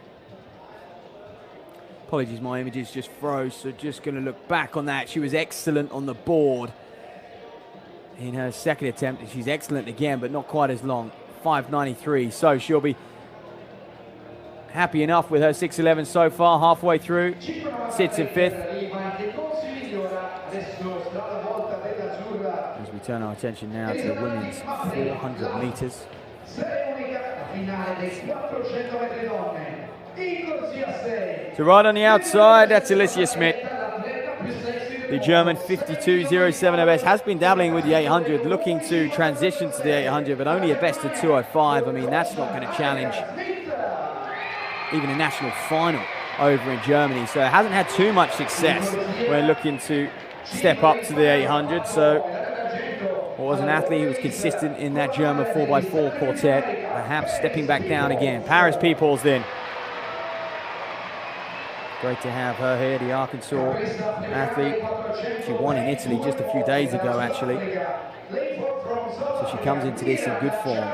Apologies, my images just froze, so just going to look back on that. She was excellent on the board in her second attempt. She's excellent again, but not quite as long. 5:93, so she'll be happy enough with her 6:11 so far, halfway through. Sits in 5th. As we turn our attention now to the women's 400 meters. So right on the outside, that's Alicia Schmidt. The German 52.07 best has been dabbling with the 800, looking to transition to the 800, but only a best of 2:05. I mean, that's not going to challenge even a national final over in Germany. So it hasn't had too much success when looking to step up to the 800. So was an athlete who was consistent in that German 4x4 quartet, perhaps stepping back down again. Paris Peoples then. Great to have her here, the Arkansas athlete. She won in Italy just a few days ago, actually. So she comes into this in good form.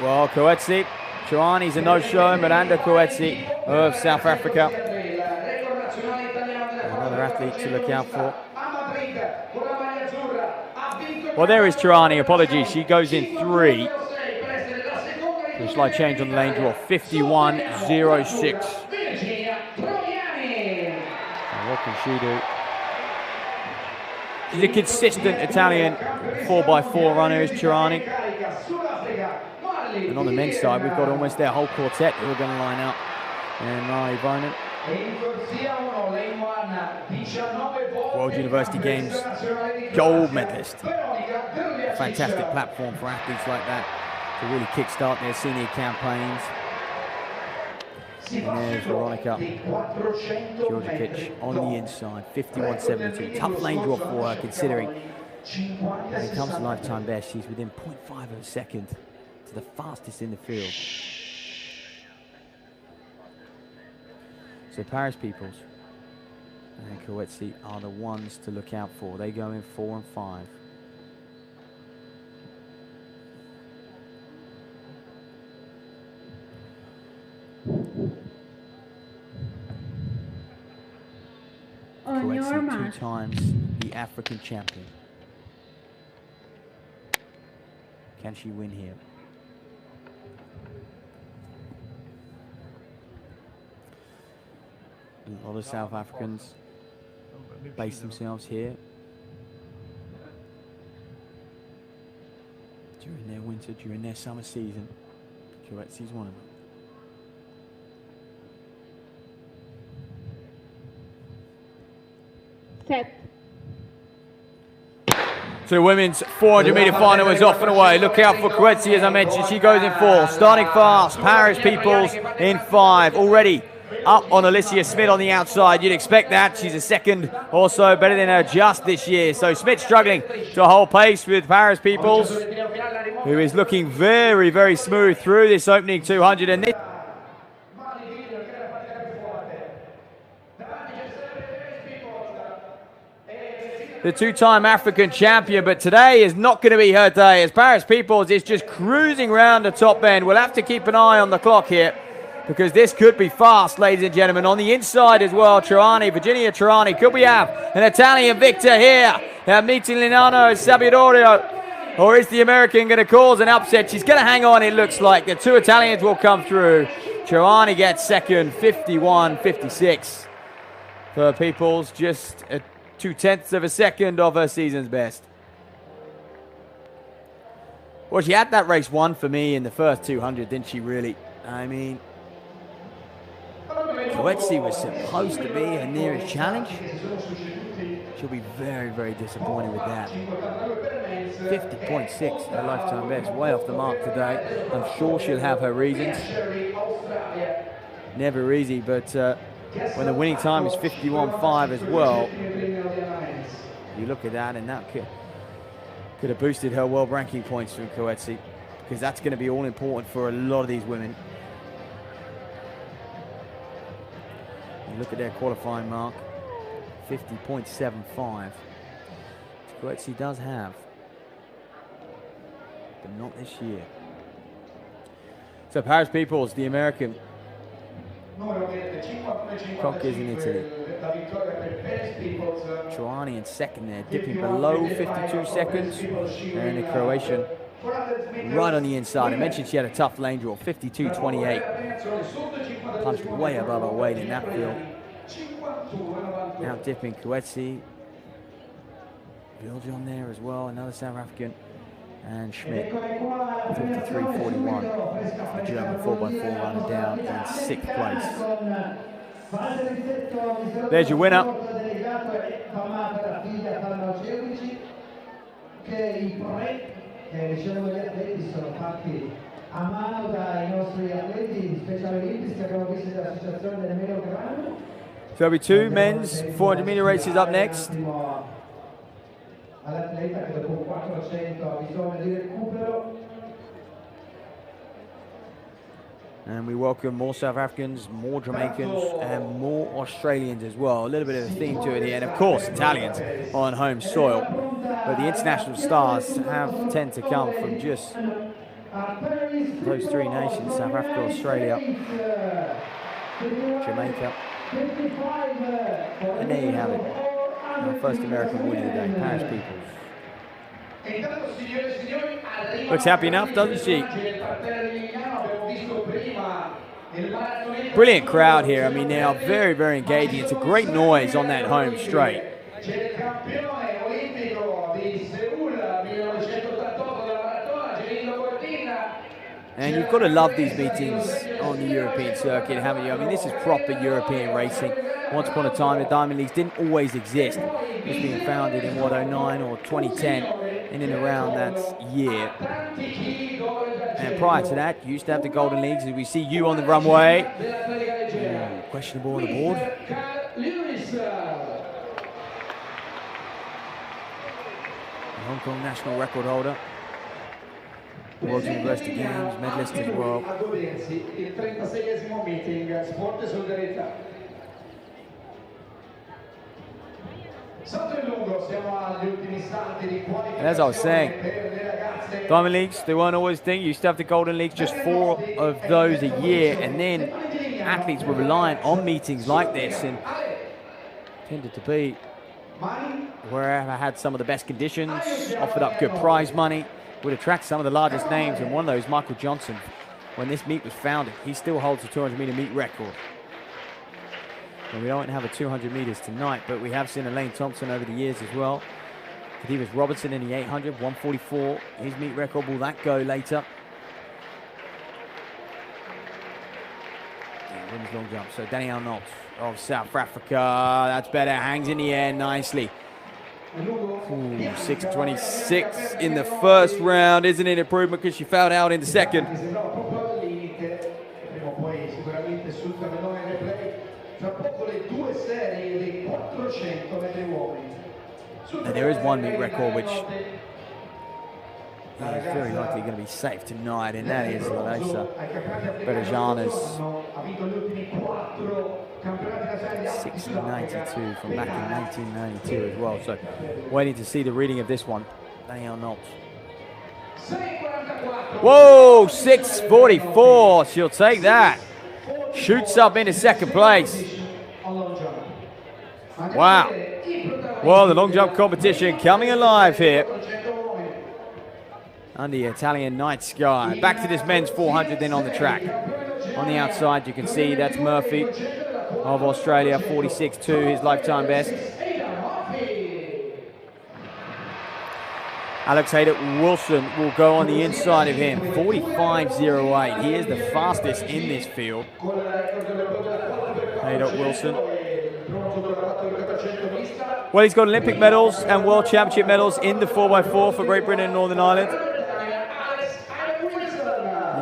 Well, Coetzee, Chouani's a no-show, Miranda Coetzee of South Africa. Another athlete to look out for. Well, there is Tirani. Apologies. She goes in 3. So a slight change on the lane draw. 51.06. What can she do? She's a consistent Italian 4x4 runner, is Tirani. And on the men's side, we've got almost their whole quartet who are going to line up. And Rai Vonen, World University Games gold medalist. Fantastic platform for athletes like that to really kickstart their senior campaigns. And there's Veronica Georgievich on the inside, 51.72. Tough lane draw for her, considering when it comes to lifetime best, she's within 0.5 of a second to the fastest in the field. So Paris Peoples and Coetzee are the ones to look out for. They go in 4 and 5. Coetzee, 2 times the African champion. Can she win here? A lot of South Africans base themselves here during their winter, during their summer season. Coetzee's one of them. Set. So the women's 400-meter final is off and away. Look out for Coetzee, as I mentioned. She goes in 4. Starting fast. Paris Peoples in 5. Already up on Alicia Smith on the outside. You'd expect that. She's a second or so better than her just this year. So Smith struggling to hold pace with Paris Peoples, who is looking very, very smooth through this opening 200. And this the 2-time African champion, but today is not going to be her day, as Paris Peoples is just cruising around the top end. We'll have to keep an eye on the clock here, because this could be fast, ladies and gentlemen. On the inside as well, Tirani, Virginia Tirani. Could we have an Italian victor here at meeting Lignano Sabbiadoro? Or is the American going to cause an upset? She's going to hang on, it looks like. The 2 Italians will come through. Tirani gets second, 51.56 for Peoples. Just a 0.2 of a second of her season's best. Well, she had that race won for me in the first 200, didn't she, really? I mean, Coetzee was supposed to be her nearest challenge. She'll be very, very disappointed with that. 50.6, her lifetime best, way off the mark today. I'm sure she'll have her reasons. Never easy, but when the winning time is 51.5 as well, you look at that, and that could have boosted her world ranking points from Coetzee, because that's going to be all important for a lot of these women. You look at their qualifying mark, 50.75. Coetzee does have, but not this year. So Paris Peoples, the American, conquers in Italy. Tirani in second there, dipping below 52 seconds. And the Croatian right on the inside. I mentioned she had a tough lane draw, 52.28. Punched way above her weight in that field. Now dipping Coetzee. Bilge on there as well, another South African. And Schmidt, 53.41. A German 4x4 runner down in 6th place. There's your winner. So there'll be 2 men's 400-meter races up next. And we welcome more South Africans, more Jamaicans, and more Australians as well. A little bit of a theme to it here. And of course, Italians on home soil. But the international stars tend to come from just those 3 nations, South Africa, Australia, Jamaica. And there you have it. Our first American win of the day, Paris Peoples. Looks happy enough, doesn't she? Brilliant crowd here. I mean, they are very, very engaging. It's a great noise on that home straight. And you've got to love these meetings on the European circuit, haven't you? I mean, this is proper European racing. Once upon a time, the Diamond Leagues didn't always exist. It was being founded in, what, 09 or 2010, in and around that year. And prior to that, you used to have the Golden Leagues. As we see you on the runway. Ooh, questionable on the board. The Hong Kong national record holder. World University Games, medalist as well. And as I was saying, Diamond Leagues, they weren't always a thing. You used to have the Golden Leagues, just 4 of those a year, and then athletes were reliant on meetings like this and tended to be wherever had some of the best conditions, offered up good prize money, would attract some of the largest names, and one of those, Michael Johnson, when this meet was founded, he still holds the 200-meter meet record. And we don't have a 200 meters tonight, but we have seen Elaine Thompson over the years as well. Kadivas Robertson in the 800, 144. His meet record, will that go later? Yeah, women's long jump. So Danielle Knott of South Africa. That's better, hangs in the air nicely. Ooh, 6:26 in the first round. Isn't it an improvement because she fouled out in the second? And there is one meet record which is very likely going to be safe tonight, and that is Larissa Berejana's 6:92 from back in 1992 as well. So waiting to see the reading of this one. Danielle Knott. Whoa, 6:44. She'll take that. Shoots up into second place. Wow. Well, the long jump competition coming alive here under the Italian night sky. Back to this men's 400 then on the track. On the outside, you can see that's Murphy of Australia, 46.2, his lifetime best. Alex Haydock-Wilson will go on the inside of him, 45.08. He is the fastest in this field. Haydock-Wilson. Well, he's got Olympic medals and World Championship medals in the 4x4 for Great Britain and Northern Ireland.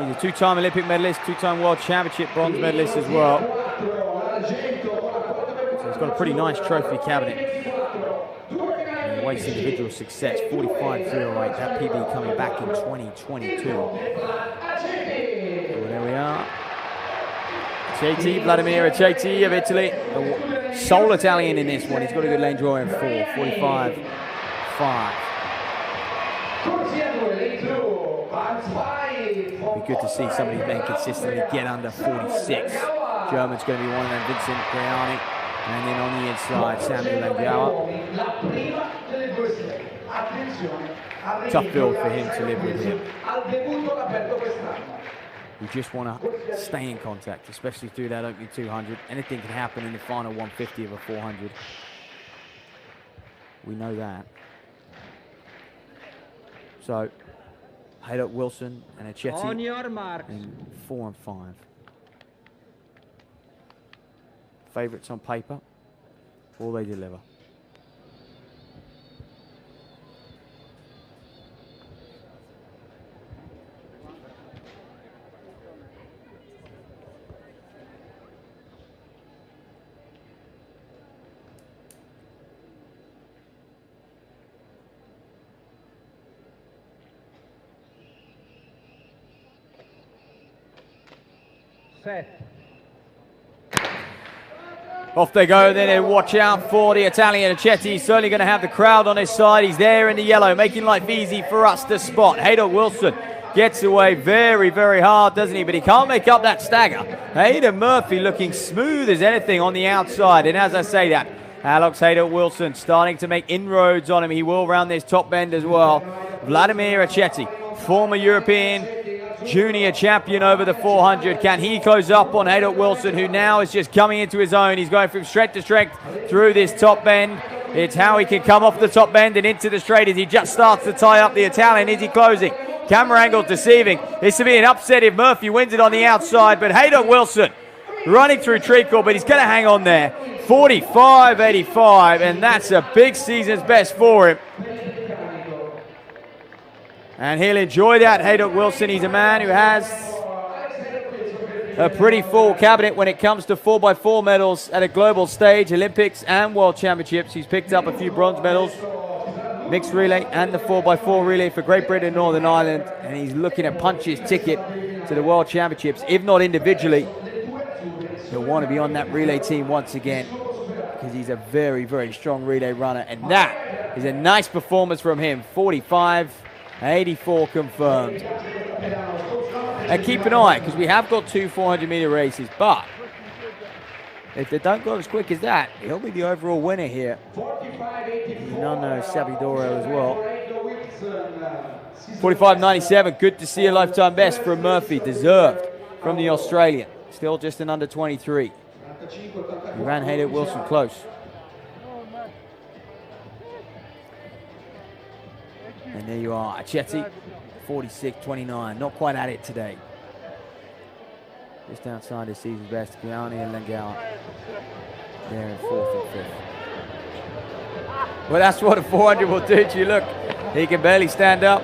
He's a 2-time Olympic medalist, 2-time World Championship bronze medalist as well. So he's got a pretty nice trophy cabinet. And he awaits individual success, 45.08. That PB coming back in 2022. So there we are. Aceti, Vladimir Aceti of Italy. The sole Italian in this one. He's got a good lane draw in 45.5. Be good to see some of these men consistently get under 46. German's going to be one of them, Vincent Briani. And then on the inside, Samuel Langawa. Tough build for him to live with him. We just want to stay in contact, especially through that opening 200. Anything can happen in the final 150 of a 400. We know that. So, Haydock-Wilson and Aceti On your marks. in 4 and 5. Favourites on paper, will they deliver? Set. Off they go then, and watch out for the Italian Aceti. He's certainly going to have the crowd on his side. He's there in the yellow, making life easy for us to spot. Haydock-Wilson gets away very, very hard, doesn't he? But he can't make up that stagger. Hayden Murphy looking smooth as anything on the outside. And as I say that, Alex Haydock-Wilson starting to make inroads on him. He will round this top bend as well. Vladimir Achetti, former European junior champion over the 400. Can he close up on Haydock-Wilson, who now is just coming into his own? He's going from strength to strength through this top bend. It's how he can come off the top bend and into the straight as he just starts to tie up the Italian. Is he closing? Camera angle deceiving. This will be an upset if Murphy wins it on the outside, but Haydock-Wilson running through treacle, but he's going to hang on there. 45.85, and that's a big season's best for him. And he'll enjoy that, Haydock-Wilson. He's a man who has a pretty full cabinet when it comes to 4x4 medals at a global stage, Olympics and World Championships. He's picked up a few bronze medals, mixed relay and the 4x4 relay for Great Britain and Northern Ireland. And he's looking to punch his ticket to the World Championships, if not individually. He'll want to be on that relay team once again because he's a very, very strong relay runner. And that is a nice performance from him. 45.84 confirmed. And keep an eye, because we have got two 400-meter races, but if they don't go as quick as that, he'll be the overall winner here. Lignano, Sabbiadoro as well. 45.97, good to see a lifetime best from Murphy, deserved from the Australian. Still just an under 23. He ran Haydock-Wilson close. And there you are, Achetti, 46.29, not quite at it today. Just outside his season's best, Gianni and Lignano. There in 4th and 5th. Well, that's what a 400 will do to you. Look, he can barely stand up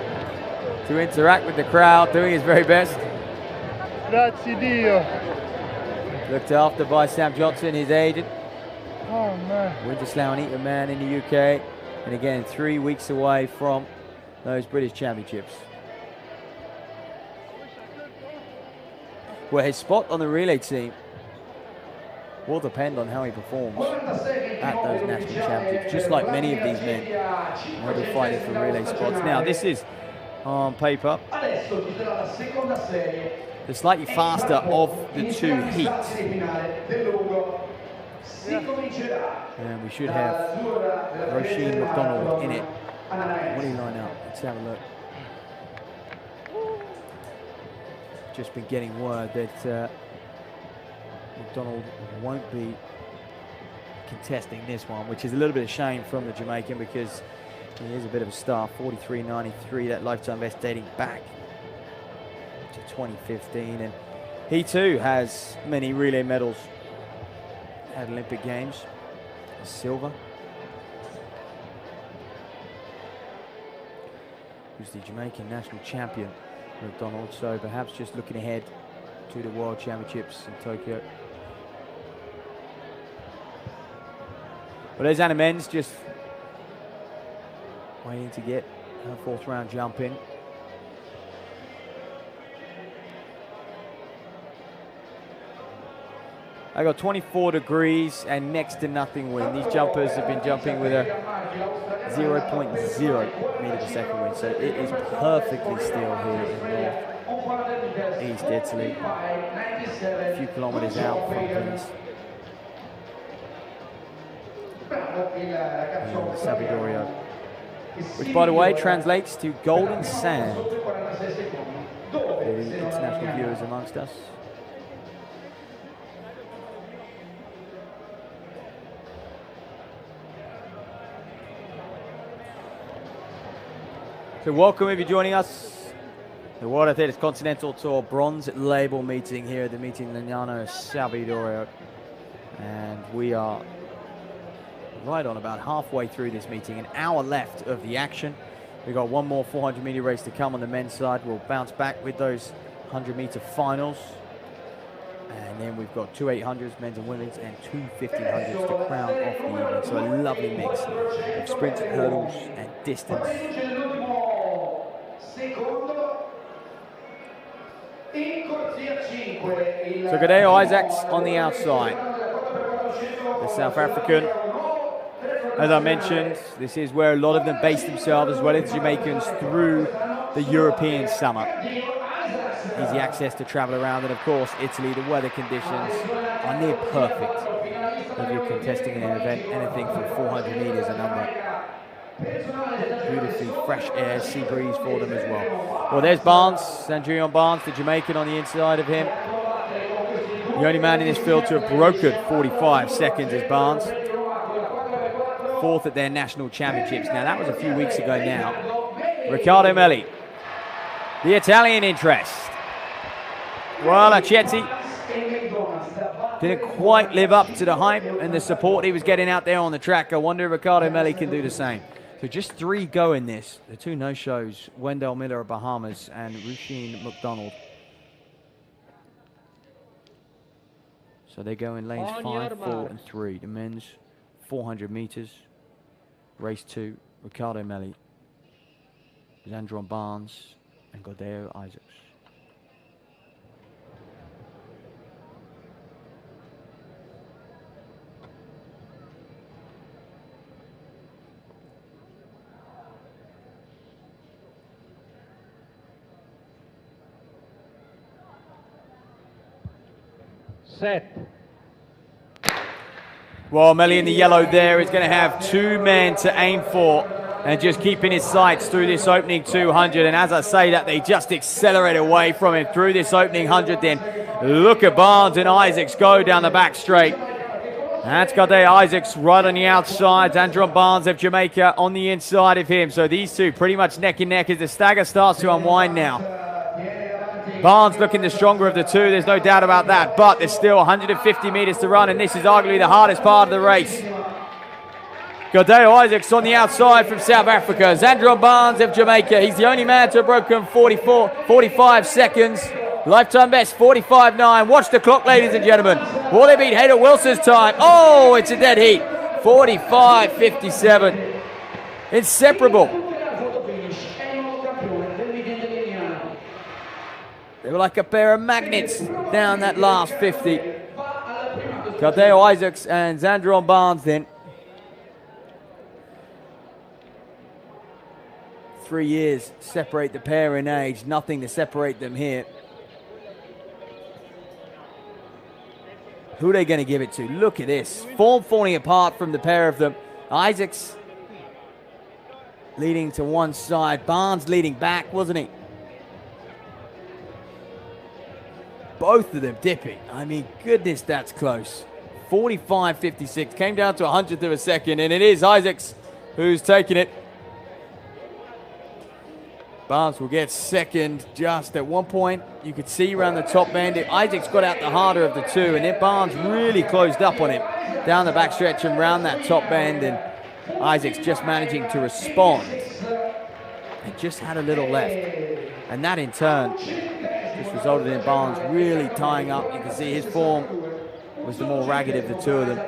to interact with the crowd, doing his very best. Grazie Dio. Looked after by Sam Johnson, his agent. Oh man. Winterslough and Eton man in the UK. And again, 3 weeks away from those British Championships. Well, his spot on the relay team will depend on how he performs at those national championships, just like many of these men. They'll be fighting for relay spots. Now, this is on paper the slightly faster of the two heats. And we should have Roisin McDonald in it. What do you line up? Let's have a look. Just been getting word that McDonald won't be contesting this one, which is a little bit of shame from the Jamaican because he is a bit of a star. 43.93, that lifetime best dating back to 2015, and he too has many relay medals at Olympic Games. Silver. Who's the Jamaican national champion, McDonald, so perhaps just looking ahead to the World Championships in Tokyo. Well, there's Anna Menz just waiting to get her 4th round jump in. I got 24 degrees and next to nothing wind. These jumpers have been jumping with a 0.0 meter per second wind, so it is perfectly still here in north-east Italy, a few kilometers out from Venice. Sabbiadoro, which by the way translates to golden sand for the international viewers amongst us. So welcome if you're joining us. The World Athletics Continental Tour Bronze Label meeting here at the meeting Lignano Sabbiadoro. And we are right on about halfway through this meeting, an hour left of the action. We've got one more 400-meter race to come on the men's side. We'll bounce back with those 100-meter finals. And then we've got two 800s, men's and women's, and two 1500s to crown off the evening. So a lovely mix of sprints, hurdles, and distance. So Gadeo Isaacs on the outside. The South African. As I mentioned, this is where a lot of them base themselves, as well as Jamaicans, through the European summer. Easy access to travel around, and of course, Italy, the weather conditions are near perfect. if you're contesting in an event, anything from 400 meters and under. Beautifully fresh air, sea breeze for them as well. Well, there's Barnes, Sandrion Barnes, the Jamaican on the inside of him. The only man in this field to have broken 45 seconds is Barnes. Fourth at their national championships. Now, that was a few weeks ago now. Riccardo Melli, the Italian interest. Well, Accetti didn't quite live up to the hype and the support he was getting out there on the track. I wonder if Riccardo Melli can do the same. So just 3 go in this. The 2 no-shows, Wendell Miller of Bahamas and Rusheen McDonald. So they go in lanes 5, 4, and 3. The men's 400 meters. Race 2, Riccardo Melli, Zandron Barnes, and Godeo Isaacs. Set. Well, Melli in the yellow there is going to have 2 men to aim for and just keeping his sights through this opening 200. And as I say that, they just accelerate away from him through this opening 100 then. Look at Barnes and Isaacs go down the back straight. That's Godeo Isaacs right on the outside. Zandron Barnes of Jamaica on the inside of him. So these two pretty much neck and neck as the stagger starts to unwind now. Barnes looking the stronger of the 2, there's no doubt about that, but there's still 150 meters to run, and this is arguably the hardest part of the race. Godeo Isaacs on the outside from South Africa. Zandron Barnes of Jamaica, he's the only man to have broken 45 seconds. Lifetime best, 45.9. Watch the clock, ladies and gentlemen. Will they beat Hayden Wilson's time? Oh, it's a dead heat. 45.57. Inseparable. They were like a pair of magnets down that last 50. Godeo Isaacs and Zandron Barnes then. 3 years separate the pair in age. Nothing to separate them here. Who are they going to give it to? Look at this. Form falling apart from the pair of them. Isaacs leading to one side. Barnes leading back, wasn't he? Both of them dipping. I mean, goodness, that's close. 45.56. Came down to 100th of a second, and it is Isaacs who's taking it. Barnes will get second just at one point. You could see around the top end. Isaacs got out the harder of the 2, and then Barnes really closed up on him down the back stretch and round that top end, and Isaacs just managing to respond. It just had a little left, and that in turn just resulted in Barnes really tying up. You can see his form was the more ragged of the 2 of them.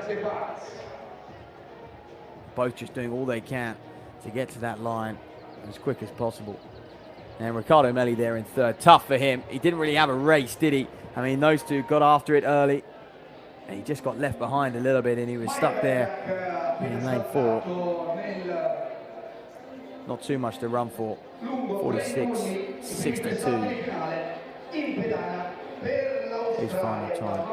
Both just doing all they can to get to that line as quick as possible. And Riccardo Melli there in 3rd. Tough for him. He didn't really have a race, did he? I mean, those 2 got after it early. And he just got left behind a little bit, and he was stuck there in lane 4. Not too much to run for. 46.62. His final time.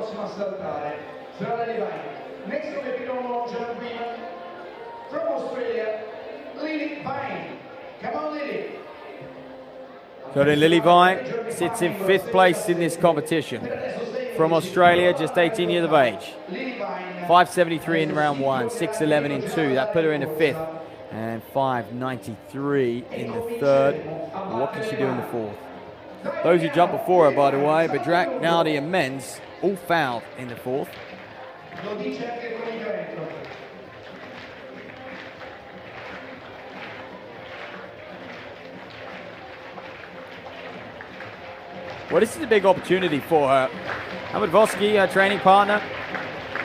From Australia, Lily Vine. Come on, Lily. So then Lily Vine sits in 5th place in this competition. From Australia, just 18 years of age. 5.73 in round 1, 6.11 in 2. That put her in the 5th. And 5.93 in the 3rd. What can she do in the 4th? Those who jumped before her, by the way, Badrak, Naldi and Menz, all fouled in the 4th. Well, this is a big opportunity for her. Ahmed Voski, her training partner,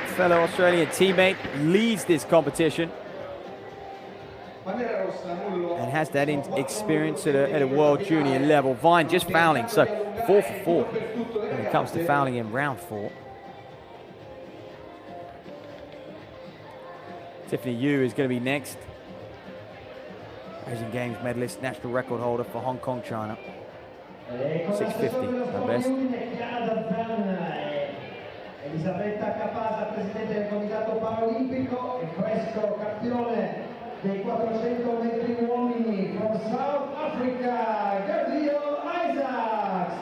fellow Australian teammate, leads this competition and has that experience at a world junior level. Vine just fouling, so 4 for 4 when it comes to fouling in round 4. Tiffany Yu is going to be next. Asian Games medalist, national record holder for Hong Kong, China. 6.50, her best. Elisabetta Capasa, presidente del Comitato Paralimpico, e questo campione dei 400 metri uomini from South Africa, Gabriel Isaacs.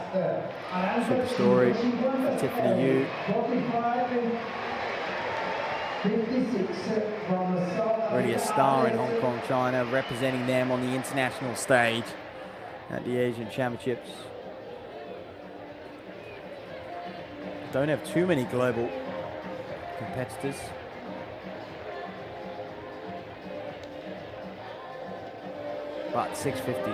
Super story, Tiffany Yu. 56 from South Really a star in Hong Kong, China, representing them on the international stage at the Asian Championships. Don't have too many global competitors. But 650,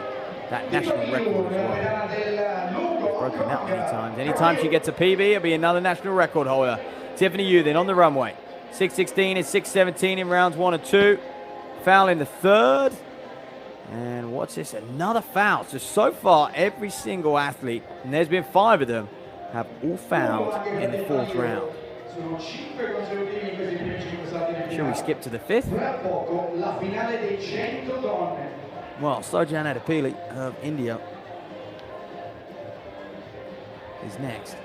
that national record as well. Broken that many times. Anytime she gets a PB, it'll be another national record holder. Tiffany Yu then on the runway. 6:16 and 6:17 in rounds 1 and 2. Foul in the third. And what's this? Another foul. So far, every single athlete, and there's been 5 of them, have all fouled in the 4th round. Should we skip to the 5th? Well, Sojan Adipili of India is next.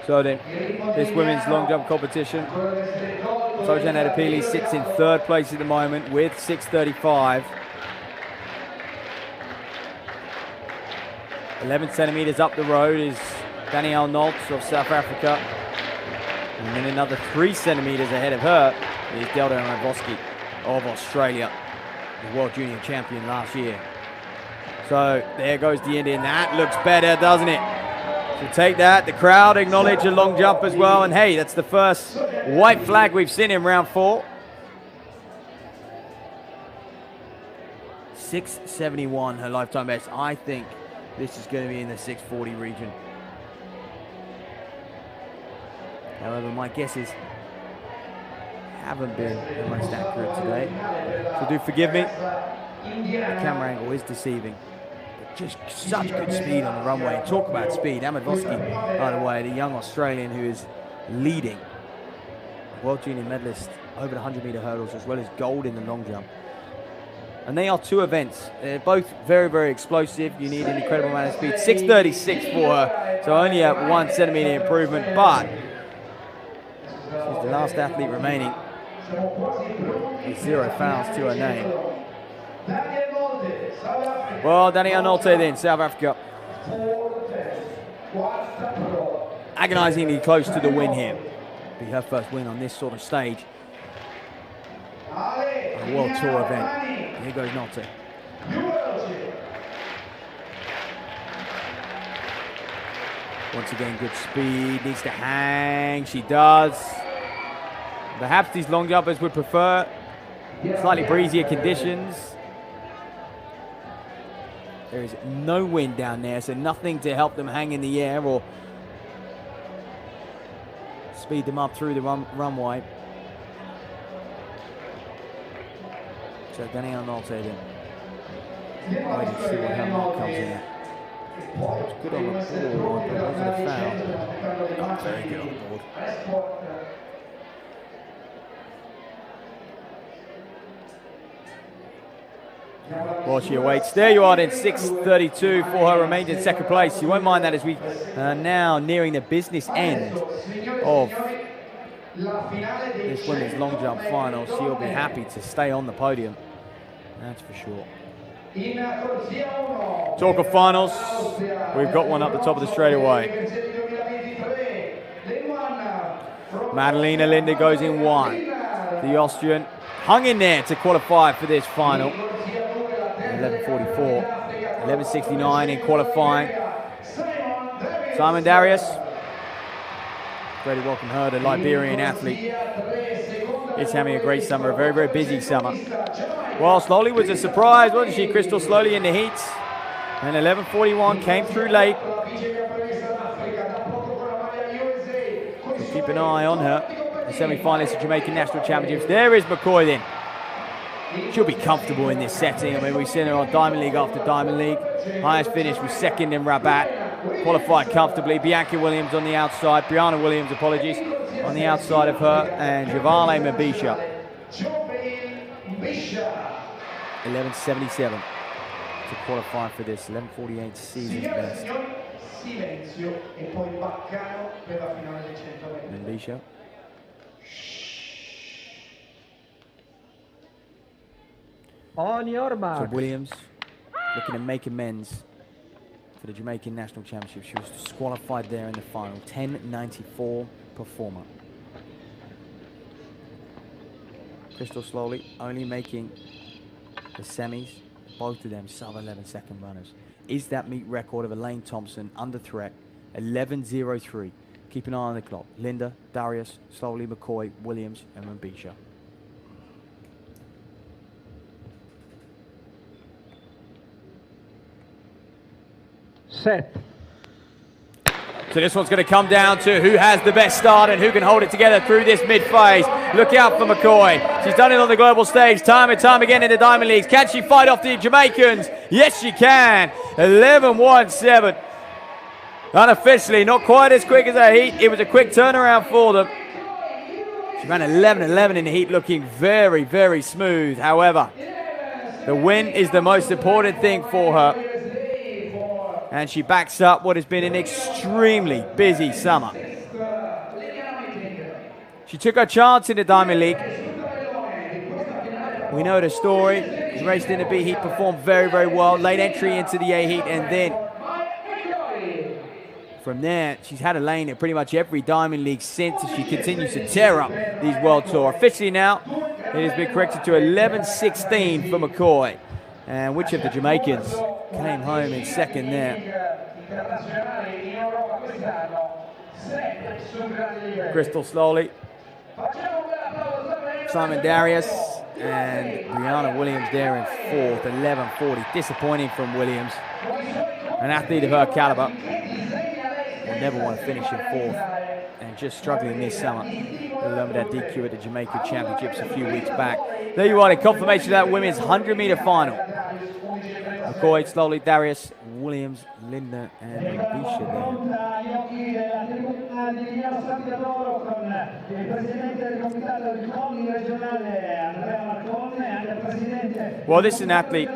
So then, this women's long jump competition, Sojan Adipili sits in 3rd place at the moment with 6:35. 11 centimeters up the road is Danielle Nolts of South Africa. And then another 3 centimeters ahead of her is Delta Mavoski of Australia, the World Junior Champion last year. So there goes the Indian. That looks better, doesn't it? So take that. The crowd acknowledge a long jump as well. And hey, that's the first white flag we've seen in round 4. 6:71, her lifetime best. I think this is going to be in the 6:40 region. However, my guesses haven't been the most accurate today. So do forgive me. The camera angle is deceiving. But just such good speed on the runway. And talk about speed. Amadvoski, by the way, the young Australian who is leading. World Junior medalist over the 100-meter hurdles as well as gold in the long jump. And they are 2 events. They're both very, very explosive. You need an incredible amount of speed. 6:36 for her, so only a 1 centimeter improvement, but she's the last athlete remaining with 0 fouls to her name. Well, Danielle Nolte then, South Africa. Agonizingly close to the win here. Be her first win on this sort of stage. A World Tour event. Here goes Nolte. Once again, good speed. Needs to hang. She does. Perhaps these long jumpers would prefer slightly breezier conditions. There is no wind down there, so nothing to help them hang in the air or speed them up through the runway. So Danielle Nolte then. Waiting to see what her mark comes in at. It's good on the board, but wasn't a foul. Not very good on the board. While she awaits, there you are then, 6:32 for her, remains in 2nd place. You won't mind that as we are now nearing the business end of this women's long jump final. She'll be happy to stay on the podium, that's for sure. Talk of finals, we've got one up the top of the straightaway. Madalena Linde goes in 1. The Austrian hung in there to qualify for this final. 11:44, 11:69 in qualifying. Simon Darius, ready to welcome her, the Liberian athlete. Is having a great summer, a very, very busy summer. Well, Slowly was a surprise, wasn't she? Crystal Slowly in the heats. And 11:41 came through late. So keep an eye on her. The semi-finalist of Jamaican National Championships. There is McCoy then. She'll be comfortable in this setting. I mean, we've seen her on Diamond League after Diamond League. Highest finish was 2nd in Rabat. qualified comfortably. Bianca Williams on the outside, Brianna Williams, apologies, on the outside of her, and Javale Mabisha. 11:77 to qualify for this, 11:48 season's best. Mabisha. On your mark. So Williams looking to make amends for the Jamaican National Championship. She was disqualified there in the final. 10.94 performer. Crystal Slowly only making the semis. Both of them sub-11 second runners. Is that meet record of Elaine Thompson under threat? 11:03. Keep an eye on the clock. Linda, Darius, Slowly, McCoy, Williams, and Mabisha. Set. So this one's going to come down to who has the best start and who can hold it together through this mid-phase. Look out for McCoy. She's done it on the global stage time and time again in the Diamond Leagues. Can she fight off the Jamaicans? Yes, she can. 11:17. Unofficially, not quite as quick as her heat. It was a quick turnaround for them. She ran 11:11 in the heat, looking very, very smooth. However, the win is the most important thing for her. And she backs up what has been an extremely busy summer. She took her chance in the Diamond League. We know the story. She raced in the B heat, performed very, very well. Late entry into the A heat, and then from there, she's had a lane at pretty much every Diamond League since, and she continues to tear up these World Tour. Officially now, it has been corrected to 11:16 for McCoy. And which of the Jamaicans came home in second there? Crystal Slowly, Simon Darius, and Brianna Williams there in fourth, 11:40. Disappointing from Williams. An athlete of her caliber will never want to finish in fourth, and just struggling this summer. Along with that DQ at the Jamaica Championships a few weeks back. There you are, the confirmation of that women's 100-meter final. McCoy, Slowly, Darius, Williams, Linda, and Mabisha there. Well, this is an athlete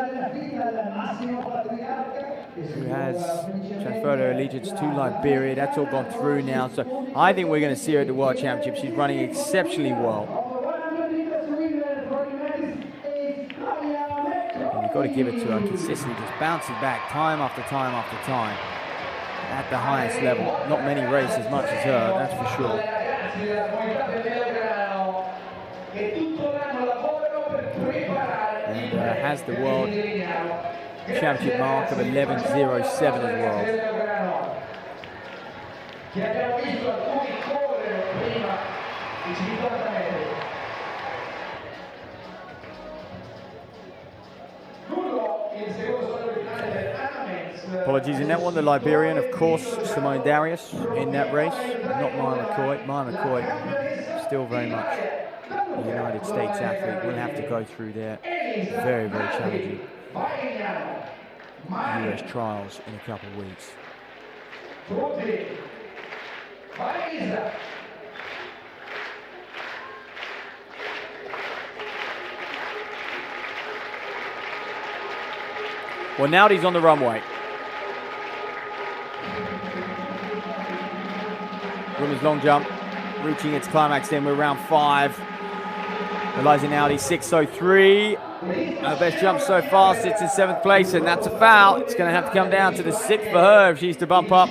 who has transferred her allegiance to Liberia. That's all gone through now. So I think we're going to see her at the World Championship. She's running exceptionally well. Got to give it to her, consistently just bouncing back time after time after time at the highest level. Not many race as much as her, that's for sure. And has the world championship mark of 11:07 as well. Apologies in that one, the Liberian, of course, Simone Darius in that race, not Maya McCoy. Maya McCoy, still very much a United States athlete, will have to go through their very, very challenging US trials in a couple of weeks. Well, now he's on the runway. Women's long jump reaching its climax then. We're round 5. Eliza Nowdy 6:03. Her best jump so far, sits in 7th place, and that's a foul. It's going to have to come down to the 6th for her if she's to bump up.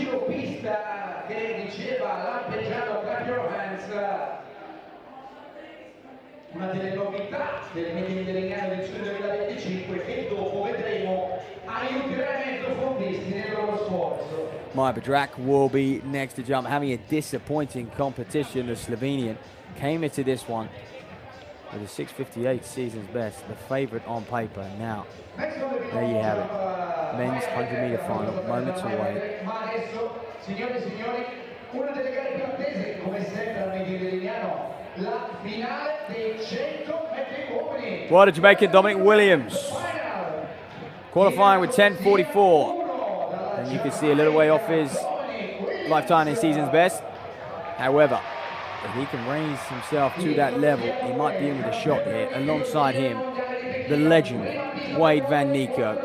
Una delle novità delle meeting di Lignano edizione 2025 che dopo vedremo aiuteranno i profondisti nel loro sforzo. Maya Badrak will be next to jump, having a disappointing competition. The Slovenian came into this one with a 6:58 season's best, the favorite on paper. Now, there you have it. Men's 100-meter final, moments away. Ma adesso, signore e signori, una delle gare più attese, come sempre al meeting di Lignano, la finale dei 100 metri uomini. Well, the Jamaican Dominic Williams qualifying with 10:44. And you can see a little way off his lifetime and season's best. However, if he can raise himself to that level, he might be in with a shot here. Alongside him, the legend, Wade van Niekerk.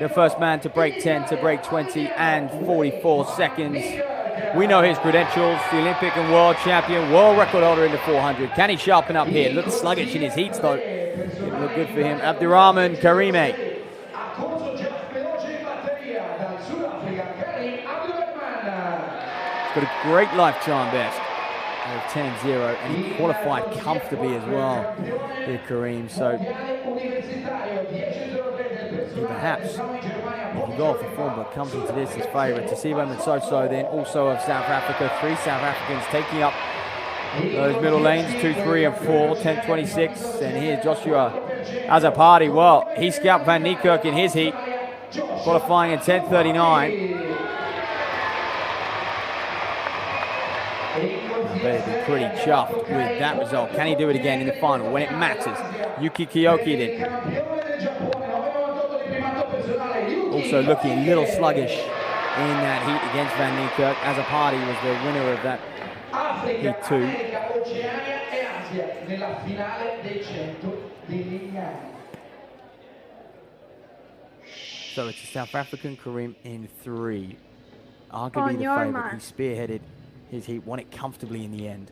The first man to break 10, to break 20 and 44 seconds. We know his credentials, the Olympic and world champion, world record holder in the 400. Can he sharpen up here? Looks sluggish in his heats though. Didn't look good for him. Abdurrahman Karime. He's got a great lifetime best of 10-0 and he qualified comfortably as well here, Kareem. So perhaps if you go off the form but comes into this as favourite, Tasibo Mtsotso then also of South Africa. 3 South Africans taking up those middle lanes, 2, 3 and 4, 10-26. And here's Joshua Azzopardi. Well, he scalped Van Niekerk in his heat, qualifying in 10:39. I bet he'd be pretty chuffed with that result. Can he do it again in the final when it matters? Yuki Kiyoki then. Also looking a little sluggish in that heat against Van Niekerk. Azzopardi was the winner of that heat 2. So it's a South African Kareem in 3. Arguably the favourite. He spearheaded his heat, won it comfortably in the end.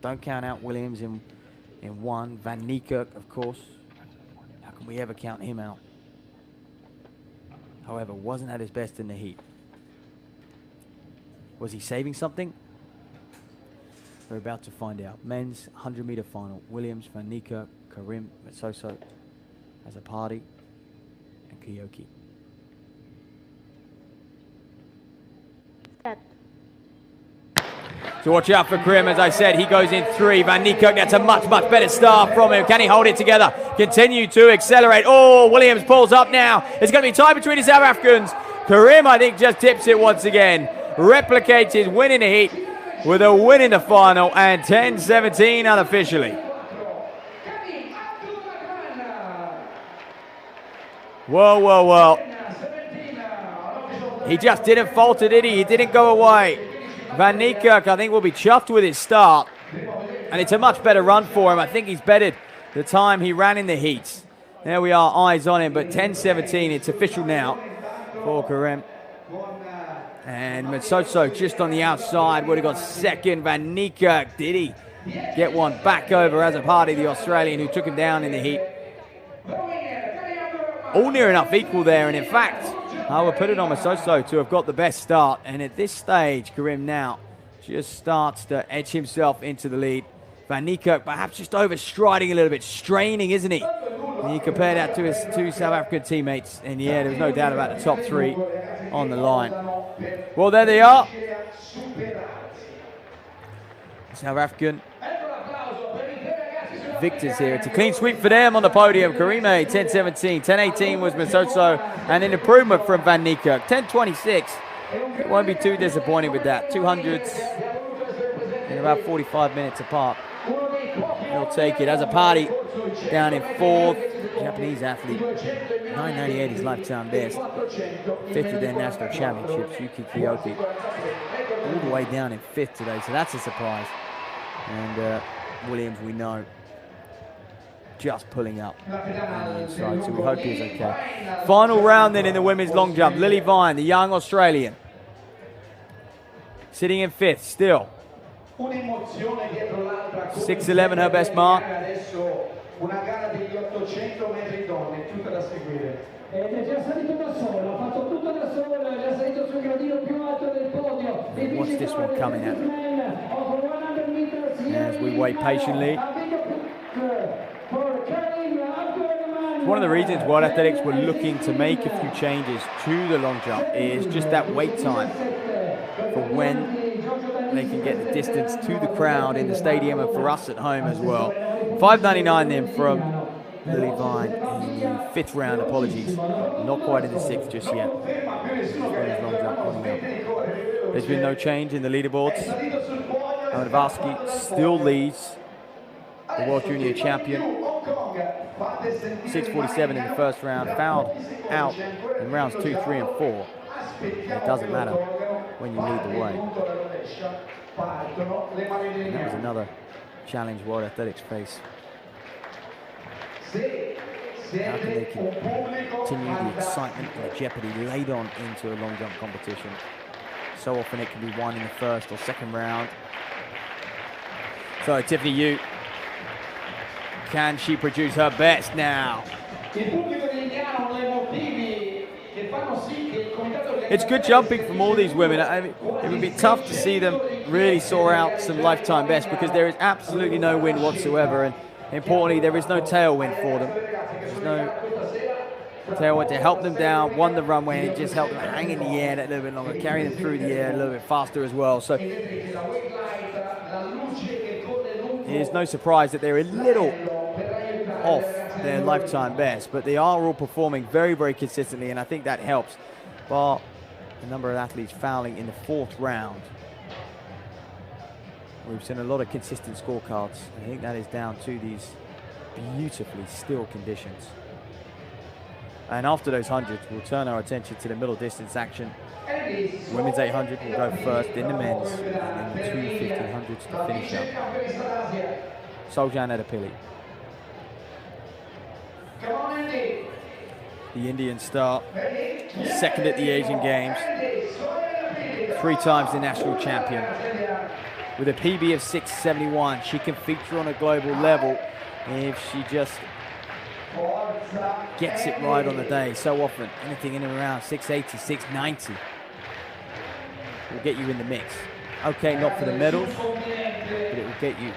Don't count out Williams in 1. Van Niekerk, of course. How can we ever count him out? However, wasn't at his best in the heat. Was he saving something? We're about to find out. Men's 100-meter final. Williams, Van Niekerk, Kareem, Mtsotso, Azzopardi, and Kiyoki. Set. So watch out for Kareem, as I said, he goes in 3. Van Niekerk gets a much better start from him. Can he hold it together? Continue to accelerate. Oh, Williams pulls up now. It's going to be time between the South Africans. Kareem, I think, just tips it once again. Replicates his win in the heat with a win in the final, and 10-17 unofficially. Whoa. He just didn't falter, did he? He didn't go away. Van Niekerk, I think, will be chuffed with his start. And it's a much better run for him. I think he's bettered the time he ran in the heats. There we are, eyes on him. But 10-17, it's official now for Kareem. And Mtsotso just on the outside would have got second. Van Niekerk, did he get one back over Azzopardi, the Australian, who took him down in the heat? All near enough equal there. And in fact, I would put it on Mtsotso to have got the best start. And at this stage, Kareem now just starts to edge himself into the lead. Van Niekerk perhaps just overstriding a little bit, straining, isn't he? And you compare that to his 2 South African teammates. And yeah, there was no doubt about the top 3 on the line. Well, there they are. South African victors here. It's a clean sweep for them on the podium. Karime, 10-17. 10-18 was Mtsotso, and an improvement from Van Niekerk. 10-26. It won't be too disappointing with that. 200s in about 45 minutes apart. He'll take it. Azzopardi down in 4th. Japanese athlete. 998 his lifetime best. 5th of their national championships. Yuki Kiyoki. All the way down in 5th today, so that's a surprise. And Williams, we know, just pulling up on the inside, so we hope he's okay. Final round then in the women's long jump. Lily Vine, the young Australian, sitting in 5th still. 6'11", her best mark. Watch this one coming out as we wait patiently. One of the reasons World Athletics were looking to make a few changes to the long jump is just that wait time for when they can get the distance to the crowd in the stadium and for us at home as well. 5.99 then from Lily Vine in the 5th round, apologies. Not quite in the 6th just yet. Long jump coming up. There's been no change in the leaderboards. Amedvarsky still leads, the World Junior Champion. 6:47 in the first round, fouled out in rounds 2, 3, and 4. And it doesn't matter when you lead the way. And that was another challenge World Athletics face. How can they continue the excitement and the jeopardy laid on into a long jump competition? So often it can be won in the first or second round. So Tiffany Yu, can she produce her best now? It's good jumping from all these women. I mean, it would be tough to see them really soar out some lifetime best because there is absolutely no wind whatsoever, and importantly, there is no tailwind for them. There's no tailwind to help them down, won the runway, and just help them hang in the air that little bit longer, carry them through the air a little bit faster as well. So it is no surprise that they're a little off their lifetime best, but they are all performing very, very consistently, and I think that helps. But the number of athletes fouling in the 4th round, we've seen a lot of consistent scorecards. I think that is down to these beautifully still conditions. And after those hundreds, we'll turn our attention to the middle distance action. Women's 800 will go first, then the men's, and then the 2 1500s to finish up. Soljan Edapili, the Indian star, second at the Asian Games, 3 times the national champion. With a PB of 671, she can feature on a global level if she just gets it right on the day. So often, anything in and around 680, 690 will get you in the mix. Okay, not for the medals, but it will get you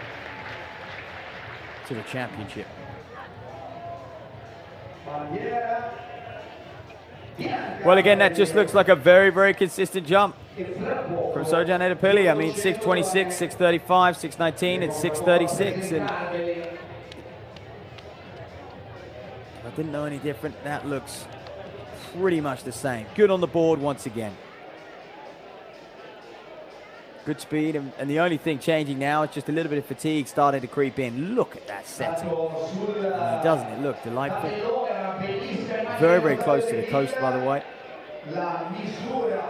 to the championship. Well, again, that just looks like a very, very consistent jump from Soljan Edapili. I mean, 626, 635, 619, and 636. And if I didn't know any different, that looks pretty much the same. Good on the board once again. Good speed, and the only thing changing now is just a little bit of fatigue starting to creep in. Look at that setting. I mean, doesn't it look delightful? Very, very close to the coast, by the way.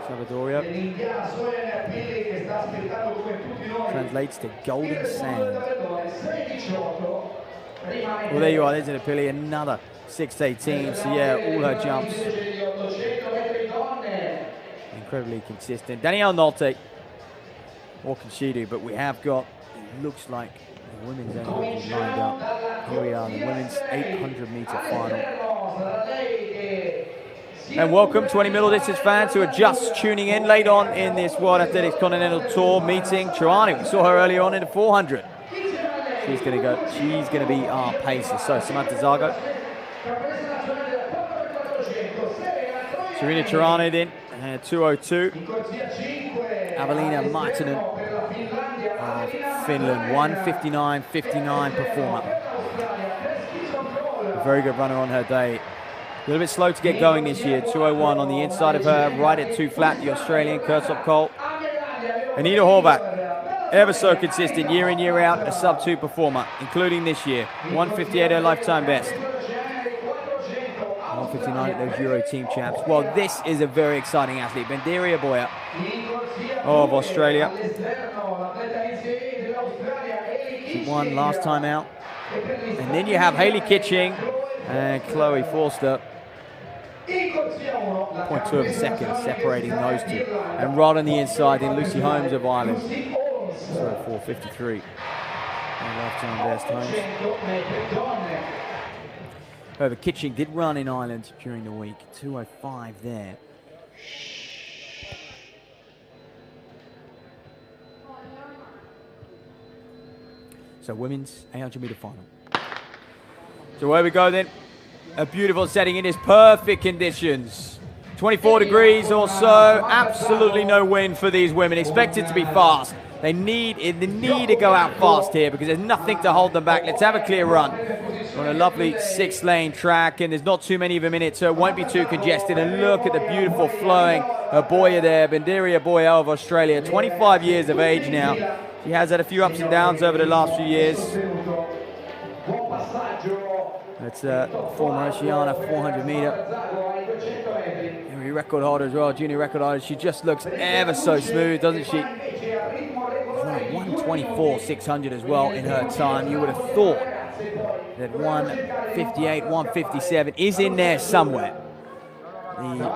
Sabbiadoro translates to golden sand. Well, there you are. There's Edapili, another 618. So, yeah, all her jumps incredibly consistent. Danielle Nolte, what can she do? But we have got, it looks like the women's 800 lined up. Here we are, the women's 800-meter final. And welcome to any middle distance fans who are just tuning in late on in this World Athletics Continental Tour meeting. Chirani, we saw her earlier on in the 400. She's going to be our pacer. So Samantha Zago. Serena Chirani then, 202. Avelina Martinen of Finland, 1:59.59 performer. A very good runner on her day. A little bit slow to get going this year. 201 on the inside of her, right at 2 flat, the Australian Kursop Cole. Anita Horvath, ever so consistent year in, year out, a sub-2 performer, including this year. 1:58 her lifetime best. 1:59 at those Euro team champs. Well, this is a very exciting athlete. Bendiria Boya of Australia. She won last time out. And then you have Hayley Kitching and Chloe Forster. 0.2 of a second separating those two. And right on the inside in Lucy Holmes of Ireland. So 4:53. Lifetime best, Holmes. However, Kitching did run in Ireland during the week. 2:05 there. So women's 800-meter final. So where we go then. A beautiful setting in this perfect conditions. 24 degrees or so. Absolutely no wind for these women. Expected to be fast. They need to go out fast here because there's nothing to hold them back. Let's have a clear run. On a lovely 6-lane track, and there's not too many of them in it, so it won't be too congested. And look at the beautiful flowing Boya there, Bendiria Boya of Australia, 25 years of age now. She has had a few ups and downs over the last few years. That's former Oceania 400-meter. Record holder as well, junior record holder. She just looks ever so smooth, doesn't she? She's run a 1:24.600 as well in her time. You would have thought that 1:58, 1:57 is in there somewhere. The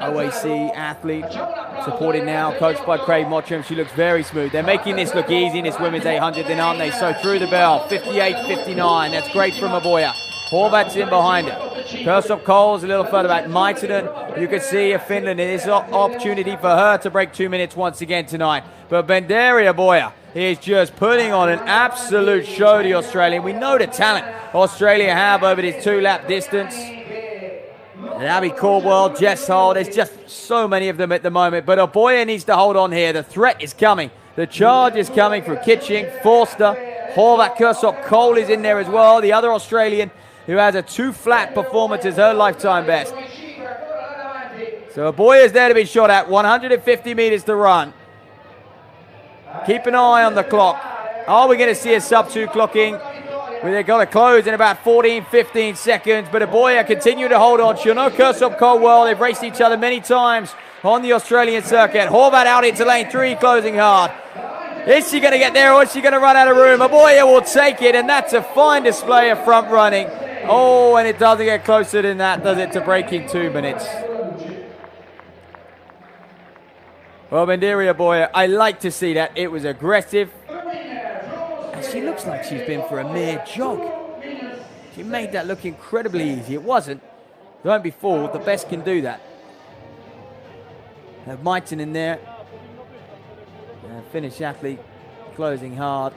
OAC athlete, supported now, coached by Craig Mottram. She looks very smooth. They're making this look easy in this women's 800, then aren't they? So through the bell, 58.59. That's great from Aboya. Horvat's in behind her. Kursop Cole's a little further back. Maitonen, you can see Finland. It is an opportunity for her to break 2 minutes once again tonight. But Benderia Boya is just putting on an absolute show, the Australian. We know the talent Australia have over this 2-lap distance. And Abby Caldwell, Jess Hull, there's just so many of them at the moment. But Aboya needs to hold on here. The threat is coming. The charge is coming from Kitching, Forster, Horvat, Kursop Cole is in there as well. The other Australian who has a 2-flat performance as her lifetime best. So Aboya is there to be shot at. 150 meters to run. Keep an eye on the clock. Are we going to see a sub-2 clocking? They've got to close in about 14, 15 seconds. But Aboya continue to hold on. She'll know Kursop Caldwell. They've raced each other many times on the Australian circuit. Horvat out into lane 3, closing hard. Is she going to get there or is she going to run out of room? Aboya will take it, and that's a fine display of front running. Oh, and it doesn't get closer than that, does it, to breaking 2 minutes? Well, Benderia Aboya, I like to see that. It was aggressive. And she looks like she's been for a mere jog. She made that look incredibly easy. It wasn't. Don't be fooled. The best can do that. Have Maitonen in there. Finnish athlete closing hard.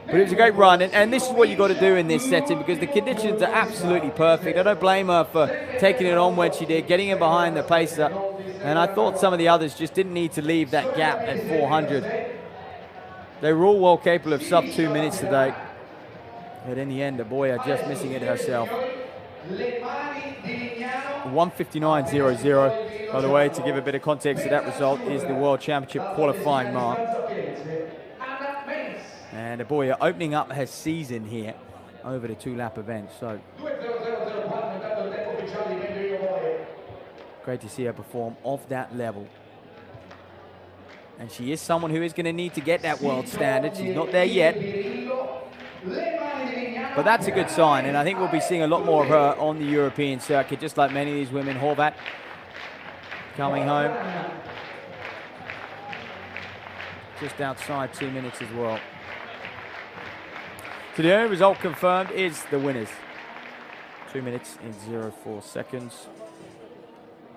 But it was a great run, and this is what you got to do in this setting because the conditions are absolutely perfect. I don't blame her for taking it on when she did, getting in behind the pacer. And I thought some of the others just didn't need to leave that gap at 400. They were all well capable of sub 2 minutes today. But in the end, Aboya just missing it herself. 1:59.00. By the way, to give a bit of context to that result, is the World Championship qualifying mark. And Aboya opening up her season here over the 2-lap event. So great to see her perform off that level. And she is someone who is going to need to get that world standard. She's not there yet. But that's a good sign. And I think we'll be seeing a lot more of her on the European circuit, just like many of these women. Horvat coming home just outside 2 minutes as well. So the only result confirmed is the winners. 2 minutes and 04 seconds.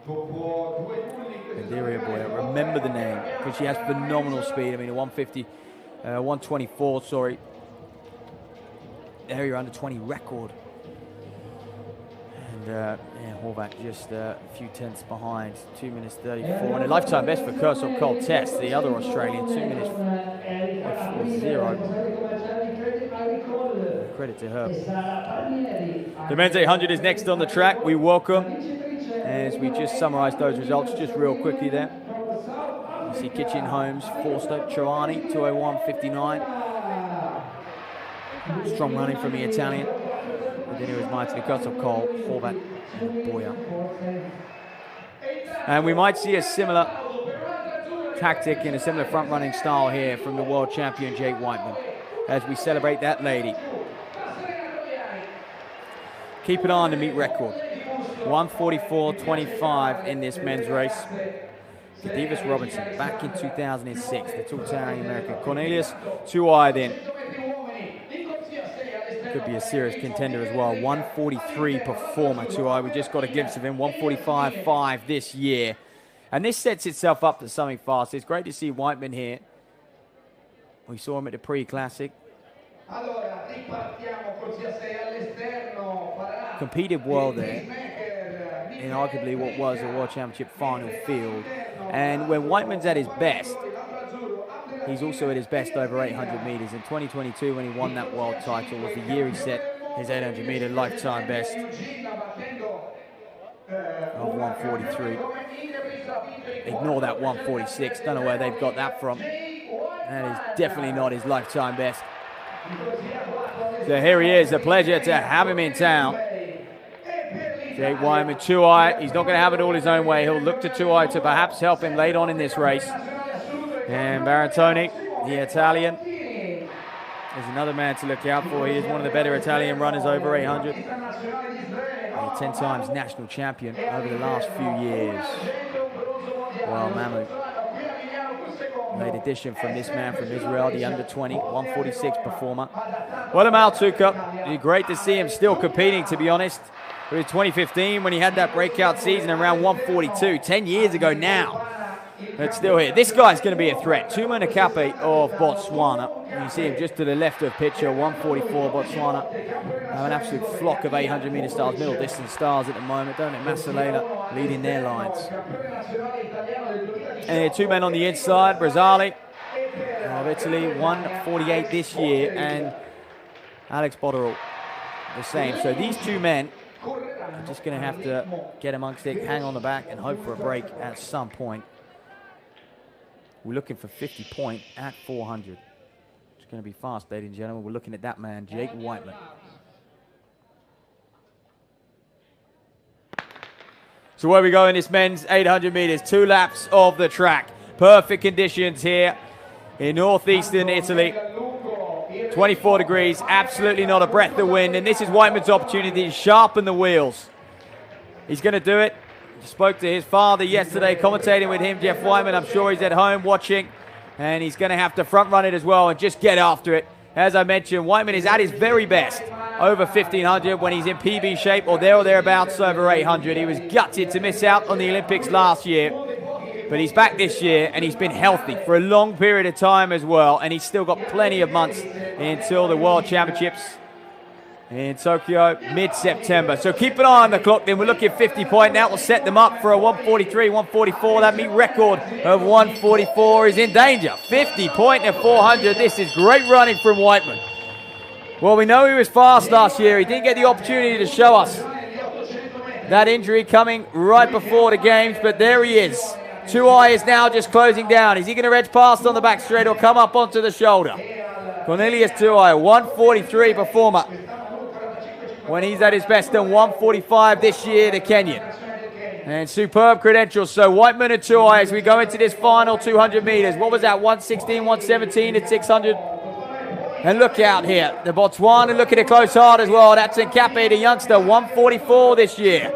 Benderia Aboya, remember the name, because she has phenomenal speed. I mean, a 124, sorry. Area under 20 record. And yeah, Horvat just a few tenths behind, 2 minutes 34. And a lifetime best for Kursop Cole Test, the other Australian, 2 minutes 40. Credit to her. The men's 800 is next on the track. We welcome, as we just summarised those results just real quickly there. You see Kitchen, Holmes, Forster, Troani, 2:01.59. Strong running from the Italian. And then it was Maitonen, Kursop Cole, Horvat, and Aboya. And we might see a similar tactic and a similar front-running style here from the world champion Jake Whiteman as we celebrate that lady. Keep an eye on the meet record. 1:44.25 in this men's race. Davis Robinson back in 2006, the two-time American. Cornelius Tuai then. Could be a serious contender as well. 1:43 performer, Tuai. We just got a glimpse of him. 1:45.5 this year. And this sets itself up for something fast. It's great to see Whiteman here. We saw him at the pre-classic. Competed well there in arguably what was a World Championship final field. And when Whiteman's at his best, he's also at his best over 800 meters. In 2022, when he won that world title, was the year he set his 800 meter lifetime best of 1:43. Ignore that 1:46. Don't know where they've got that from. That is definitely not his lifetime best. So here he is, a pleasure to have him in town. Jake Wyman, Tuai, he's not going to have it all his own way. He'll look to Tuai to perhaps help him late on in this race. And Barantoni, the Italian, is another man to look out for. He is one of the better Italian runners over 800. A 10 times national champion over the last few years. Well, Mamu, late addition from this man from Israel, the under 20, 146 performer. Well, Amal Tuka, it'd be great to see him still competing, to be honest. It was 2015 when he had that breakout season around 142, 10 years ago now. But still here. This guy's going to be a threat. Tuma Nakape of Botswana. You see him just to the left of picture, 144 Botswana. An absolute flock of 800-meter stars, middle distance stars at the moment, don't it? Masalela leading their lines. And here, two men on the inside. Brazzali of Italy, 148 this year, and Alex Botterill, the same. So these two men are just going to have to get amongst it, hang on the back, and hope for a break at some point. We're looking for 50 point at 400. It's going to be fast, ladies and gentlemen. We're looking at that man, Jake Whiteman. So where we go in this men's 800 meters, 2 laps of the track. Perfect conditions here in northeastern Italy. 24 degrees, absolutely not a breath of wind. And this is Whiteman's opportunity to sharpen the wheels. He's going to do it. Spoke to his father yesterday, commentating with him, Jeff Whiteman. I'm sure he's at home watching, and he's going to have to front run it as well and just get after it. As I mentioned, Whiteman is at his very best over 1500 when he's in PB shape or thereabouts over 800. He was gutted to miss out on the Olympics last year, but he's back this year and he's been healthy for a long period of time as well, and he's still got plenty of months until the World Championships in Tokyo, mid-September. So keep an eye on the clock then. We're looking at 50 point. That will set them up for a 143, 144. That meet record of 144 is in danger. 50 point at 400. This is great running from Whiteman. Well, we know he was fast last year. He didn't get the opportunity to show us that injury coming right before the games, but there he is. Tuai is now just closing down. Is he going to edge past on the back straight or come up onto the shoulder? Cornelius Tuai, 143 performer, when he's at his best, and 145 this year, the Kenyan. And superb credentials. So Whiteman and Tuai as we go into this final 200 meters. What was that, 116, 117 at 600? And look out here, the Botswana looking at close hard as well. That's Nkape, the youngster, 144 this year.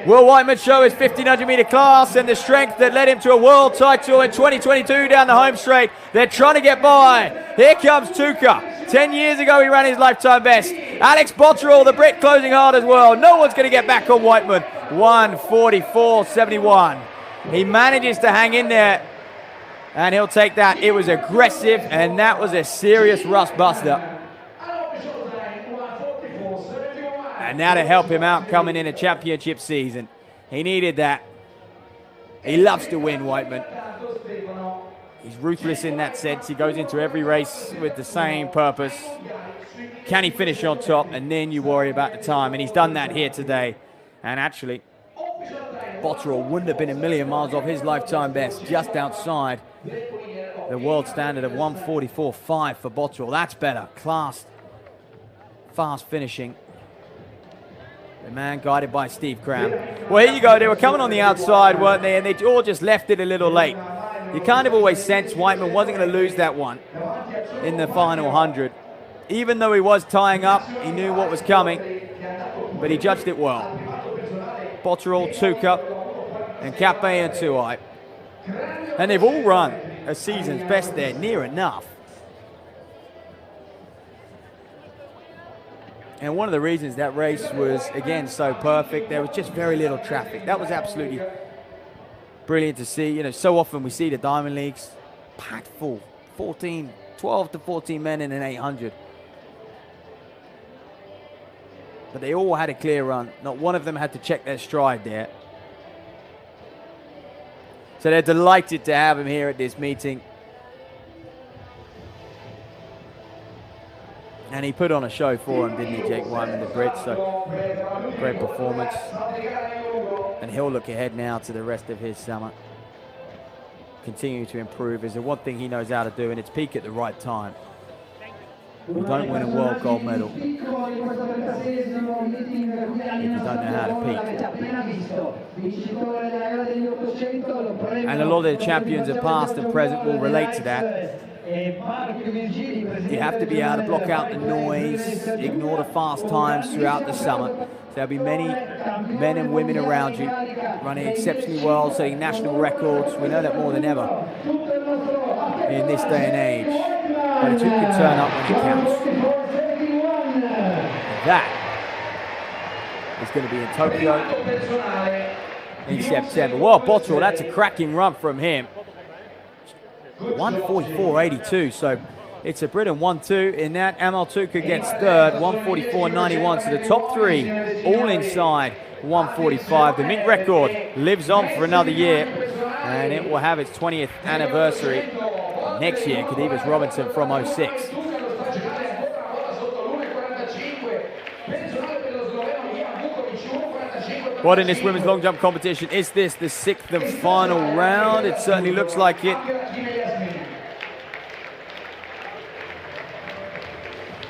Will Whiteman show his 1500 meter class and the strength that led him to a world title in 2022 down the home straight? They're trying to get by. Here comes Tuka. 10 years ago, he ran his lifetime best. Alex Botterill, the Brit, closing hard as well. No one's going to get back on Whiteman. 144.71. He manages to hang in there, and he'll take that. It was aggressive, and that was a serious rust buster. And now to help him out coming in a championship season. He needed that. He loves to win, Whiteman. He's ruthless in that sense. He goes into every race with the same purpose. Can he finish on top? And then you worry about the time. And he's done that here today. And actually, Botterill wouldn't have been a million miles off his lifetime best, just outside the world standard of 144.5 for Botterill. That's better. Class, fast finishing. The man guided by Steve Cram. Well, here you go. They were coming on the outside, weren't they? And they all just left it a little late. You kind of always sensed Whiteman wasn't going to lose that one in the final 100. Even though he was tying up, he knew what was coming, but he judged it well. Botterill, Tuka, and Nkape and Tuai. And they've all run a season's best there, near enough. And one of the reasons that race was, again, so perfect, there was just very little traffic. That was absolutely brilliant to see. You know, so often we see the Diamond Leagues packed full, 12 to 14 men in an 800. But they all had a clear run. Not one of them had to check their stride there. So they're delighted to have him here at this meeting. And he put on a show for him, didn't he, Jake Wyman, the Brit? So great performance. And he'll look ahead now to the rest of his summer. Continuing to improve is the one thing he knows how to do, and it's peak at the right time. You don't win a world gold medal if you don't know how to peak. And a lot of the champions of past and present will relate to that. You have to be able to block out the noise, ignore the fast times throughout the summer. So there'll be many men and women around you running exceptionally well, setting national records. We know that more than ever in this day and age. But it's who can turn up when it counts. And that is going to be in Tokyo in September. Well, Bottrell, that's a cracking run from him. 144.82, so it's a Britain 1-2 in that. Amal Tuka gets third, 144.91. So the top three all inside 145. The Mint record lives on for another year, and it will have its 20th anniversary next year. Kadivas Robinson from 06. What in this women's long jump competition is this, the sixth and final round? It certainly looks like it.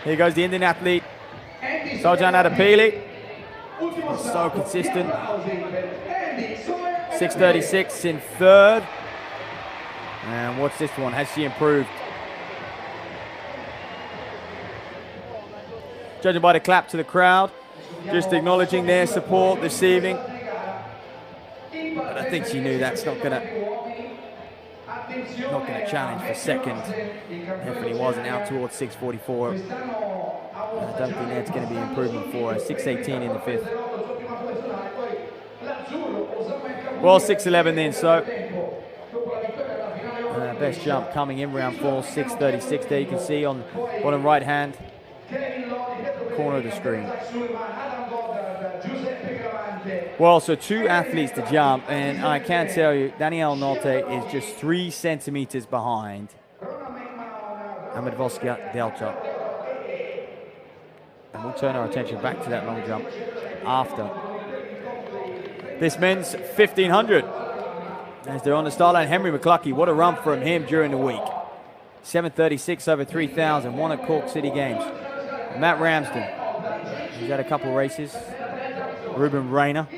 Here goes the Indian athlete, Sojan Adapili. So consistent. 6:36 in third. And what's this one? Has she improved? Judging by the clap to the crowd, just acknowledging their support this evening. But I think she knew that's not gonna challenge for second. Definitely wasn't out towards 6:44. I don't think that's going to be improvement for her. 6:18 in the fifth. Well, 6:11 then, so best jump coming in round 4, 6:36 there. You can see on bottom right hand corner of the screen. Well, so two athletes to jump, and I can tell you, Danielle Nolte is just 3 centimeters behind Amadvoska Delta. And we'll turn our attention back to that long jump after this men's 1500. As they're on the start line, Henry McCluskey, what a run from him during the week. 7:36 over 3,000, won at Cork City Games. Matt Ramsden, he's had a couple races. Ruben Rayner,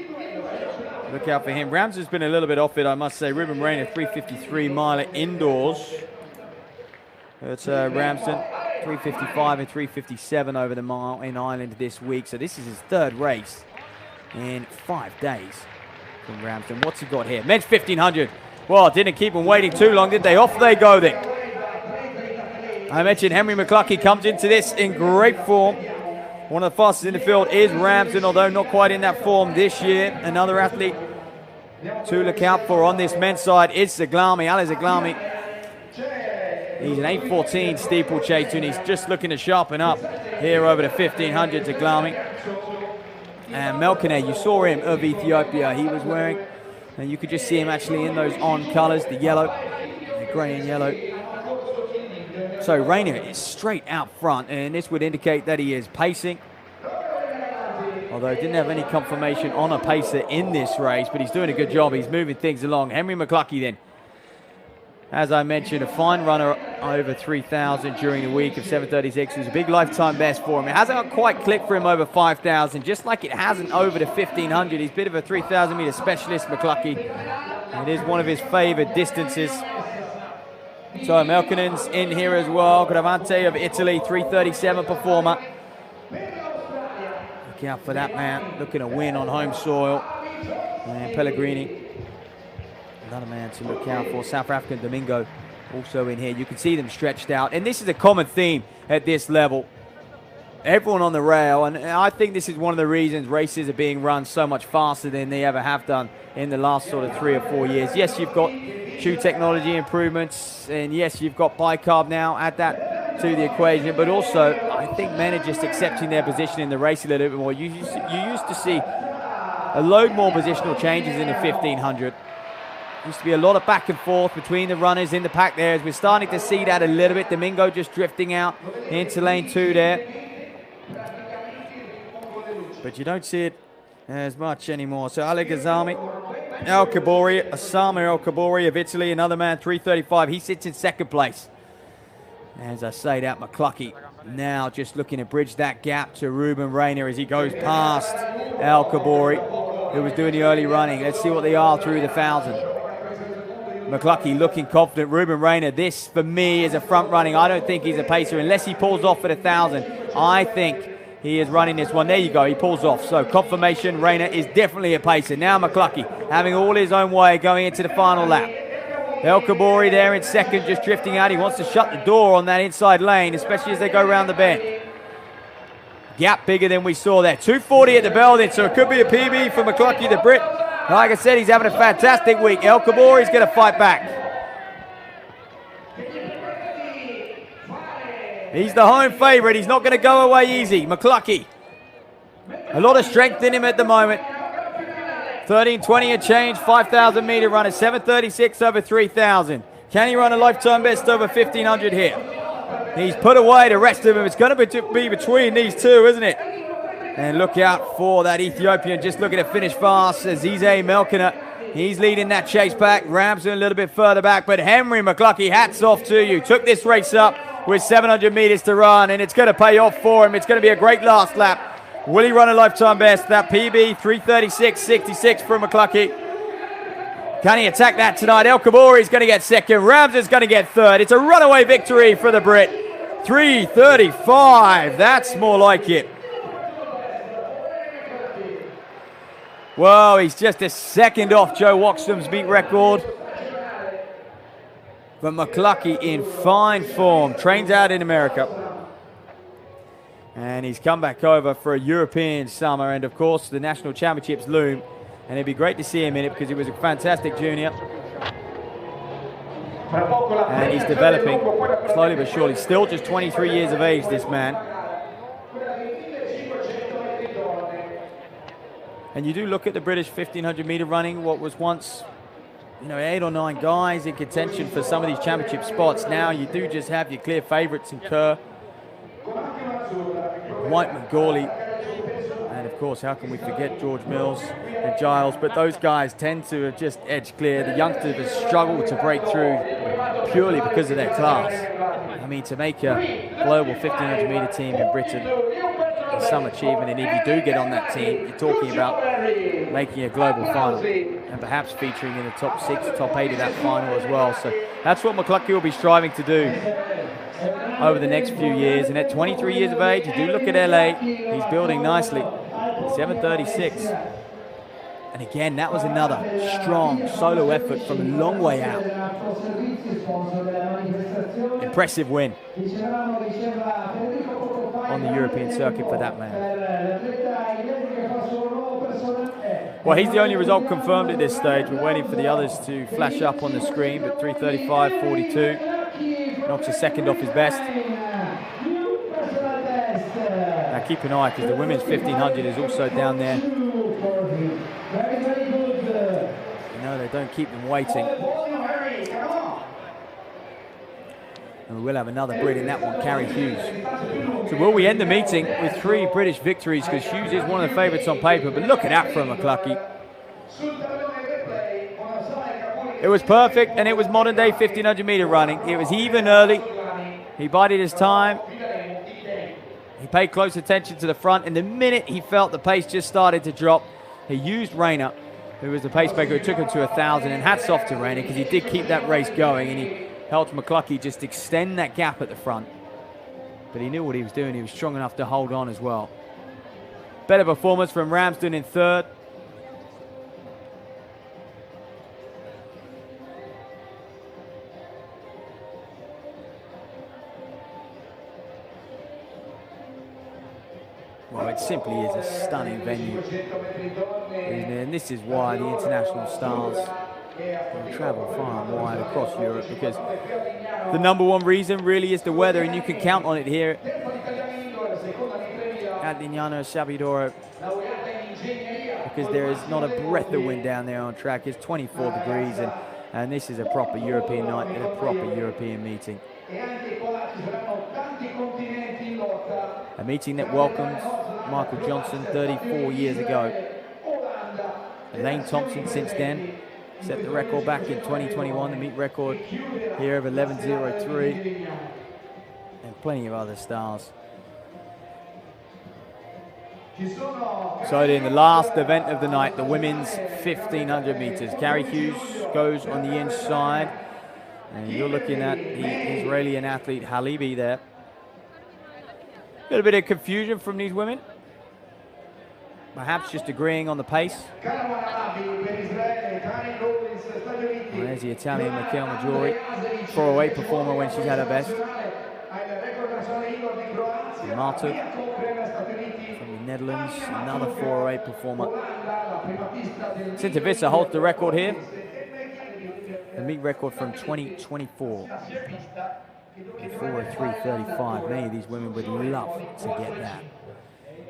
look out for him. Ramsden's been a little bit off it, I must say. Ruben Rayner, 3:53 miler indoors. It's Ramsden, 3:55 and 3:57 over the mile in Ireland this week. So this is his third race in 5 days from Ramsden. What's he got here? Men's 1500. Well, didn't keep him waiting too long, did they? Off they go then. I mentioned Henry McCluskey comes into this in great form. One of the fastest in the field is Ramsden, although not quite in that form this year. Another athlete to look out for on this men's side is Zaglami, Ali Zaglami. He's an 8:14 steeplechase, and he's just looking to sharpen up here over the 1500, Zaglami. And Melkane, you saw him of Ethiopia. He was wearing, and you could just see him actually in those on colours, the yellow, the grey and yellow. So Rayner is straight out front, and this would indicate that he is pacing. Although I didn't have any confirmation on a pacer in this race, but he's doing a good job. He's moving things along. Henry McCluskey then, as I mentioned, a fine runner over 3,000 during the week of 7:36. It was a big lifetime best for him. It hasn't quite clicked for him over 5,000, just like it hasn't over the 1,500. He's a bit of a 3,000 meter specialist, McCluskey. It is one of his favored distances. So Melkonen's in here as well. Gravante of Italy, 3:37 performer. Look out for that man, looking to win on home soil. And Pellegrini, another man to look out for. South African Domingo also in here. You can see them stretched out. And this is a common theme at this level. Everyone on the rail, and I think this is one of the reasons races are being run so much faster than they ever have done in the last sort of 3 or 4 years. Yes, you've got shoe technology improvements, and yes, you've got bicarb now, add that to the equation, but also I think men are just accepting their position in the race a little bit more. You used to see a load more positional changes in the 1500. Used to be a lot of back and forth between the runners in the pack there, as we're starting to see that a little bit. Domingo just drifting out into lane 2 there. But you don't see it as much anymore. So Ali Ghazami, El Kabori, Osama El Kabori of Italy, another man, 3:35. He sits in second place. As I say that, McCluskey Now just looking to bridge that gap to Ruben Rayner as he goes past El Kabori, who was doing the early running. Let's see what they are through the 1,000. McCluskey looking confident. Ruben Rayner, this for me is a front running. I don't think he's a pacer unless he pulls off at 1,000. I think he is running this one. There you go, he pulls off. So confirmation, Rayner is definitely a pacer. Now McCluskey having all his own way going into the final lap. El Kabori there in second, just drifting out. He wants to shut the door on that inside lane, especially as they go around the bend. Gap bigger than we saw there. 240 at the bell then, so it could be a PB for McCluskey, the Brit. Like I said, he's having a fantastic week. El Kabori's going to fight back. He's the home favorite. He's not going to go away easy. McCluskey. A lot of strength in him at the moment. 13:20 a change, 5,000 meter runner, 7:36 over 3,000. Can he run a lifetime best over 1,500 here? He's put away the rest of them. It's going to be between these two, isn't it? And look out for that Ethiopian, just looking to finish fast. Azize Melkiner, he's leading that chase back. Ramsden a little bit further back, but Henry McCluskey, hats off to you. Took this race up with 700 meters to run, and it's going to pay off for him. It's going to be a great last lap. Will he run a lifetime best? That PB, 3:36.66 from McCluskey. Can he attack that tonight? El Kabori is going to get second. Ramsden's going to get third. It's a runaway victory for the Brit. 3:35. That's more like it. Well, he's just a second off Joe Waxham's beat record. But McCluskey in fine form. Trains out in America. And he's come back over for a European summer. And, of course, the national championships loom. And it'd be great to see him in it because he was a fantastic junior. And he's developing slowly but surely. Still just 23 years of age, this man. And you do look at the British 1,500 meter running, what was once, 8 or 9 guys in contention for some of these championship spots. Now you do just have your clear favourites in Kerr, White, McGawley, and of course, how can we forget George Mills and Giles? But those guys tend to have just edged clear. The youngsters have struggled to break through purely because of their class. I mean, to make a global 1,500 meter team in Britain is some achievement, and if you do get on that team, you're talking about making a global final and perhaps featuring in the top 6, top 8 of that final as well. So that's what McCluskey will be striving to do over the next few years. And at 23 years of age, you do look at LA, he's building nicely. 7:36. And again, that was another strong solo effort from a long way out. Impressive win on the European circuit for that man. Well, he's the only result confirmed at this stage. We're waiting for the others to flash up on the screen, but 3:35.42 knocks a second off his best. Now keep an eye because the women's 1,500 is also down there. They don't keep them waiting. And we will have another Brit in that one, Carrie Hughes. So will we end the meeting with 3 British victories, because Hughes is one of the favourites on paper, but look at that from McCluskey. It was perfect, and it was modern day 1,500 metre running. It was even early. He bided his time. He paid close attention to the front, and the minute he felt the pace just started to drop, he used Rayner, who was the pacemaker, who took him to 1,000, and hats off to Rayner because he did keep that race going, and he helped McCluskey just extend that gap at the front. But he knew what he was doing. He was strong enough to hold on as well. Better performance from Ramsden in third. Well, it simply is a stunning venue. And this is why the international stars travel far and wide across Europe, because the #1 reason really is the weather, and you can count on it here at Lignano, Sabbiadoro, because there is not a breath of wind down there on track. It's 24 degrees, and this is a proper European night and a proper European meeting. A meeting that welcomes Michael Johnson 34 years ago. Elaine Thompson since then set the record back in 2021, the meet record here of 11:03. And plenty of other stars. So in the last event of the night, the women's 1500 meters. Carrie Hughes goes on the inside. And you're looking at the Israeli athlete Halibi there. A little bit of confusion from these women. Perhaps just agreeing on the pace. Well, there's the Italian Michele Maggiore, 408 performer when she's at her best. Martuk from the Netherlands, another 408 performer. Sintervissa holds the record here. The meet record from 2024. 403.35. Many of these women would love to get that.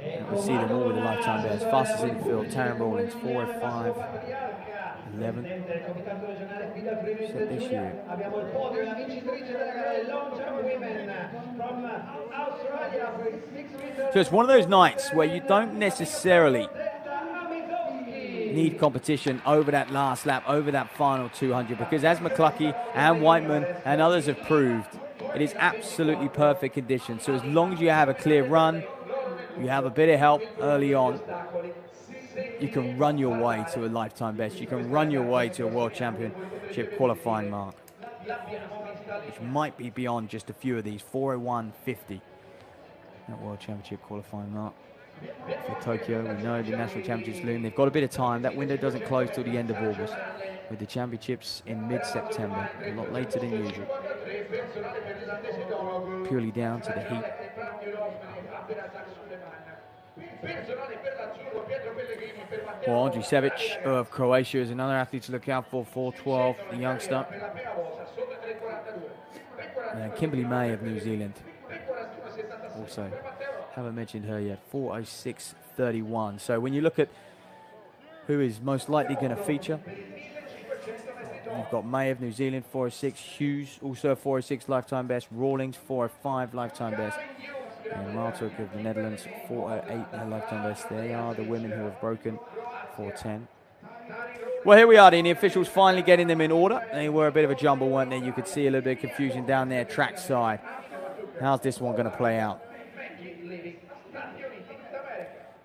And we'll see them all with the lifetime best. Fastest in the field, Taryn Rawlings, 405.11. Set this year. So it's one of those nights where you don't necessarily need competition over that last lap, over that final 200, because as McCluskey and Whiteman and others have proved, it is absolutely perfect conditions. So as long as you have a clear run, you have a bit of help early on, you can run your way to a lifetime best. You can run your way to a World Championship qualifying mark, which might be beyond just a few of these. 401.50, that World Championship qualifying mark. For Tokyo, we know the National Championships loom. They've got a bit of time. That window doesn't close till the end of August, with the championships in mid-September, a lot later than usual. Purely down to the heat. Well, Andrej Sevic of Croatia is another athlete to look out for, 412, the youngster. And Kimberly May of New Zealand. Also, haven't mentioned her yet, 406.31. So when you look at who is most likely going to feature, you've got May of New Zealand, 406, Hughes, also 406 lifetime best, Rawlings, 405 lifetime best, and Martuk of the Netherlands, 408 lifetime best. They are the women who have broken 410. Well, here we are, the officials finally getting them in order. They were a bit of a jumble, weren't they? You could see a little bit of confusion down there, track side. How's this one going to play out?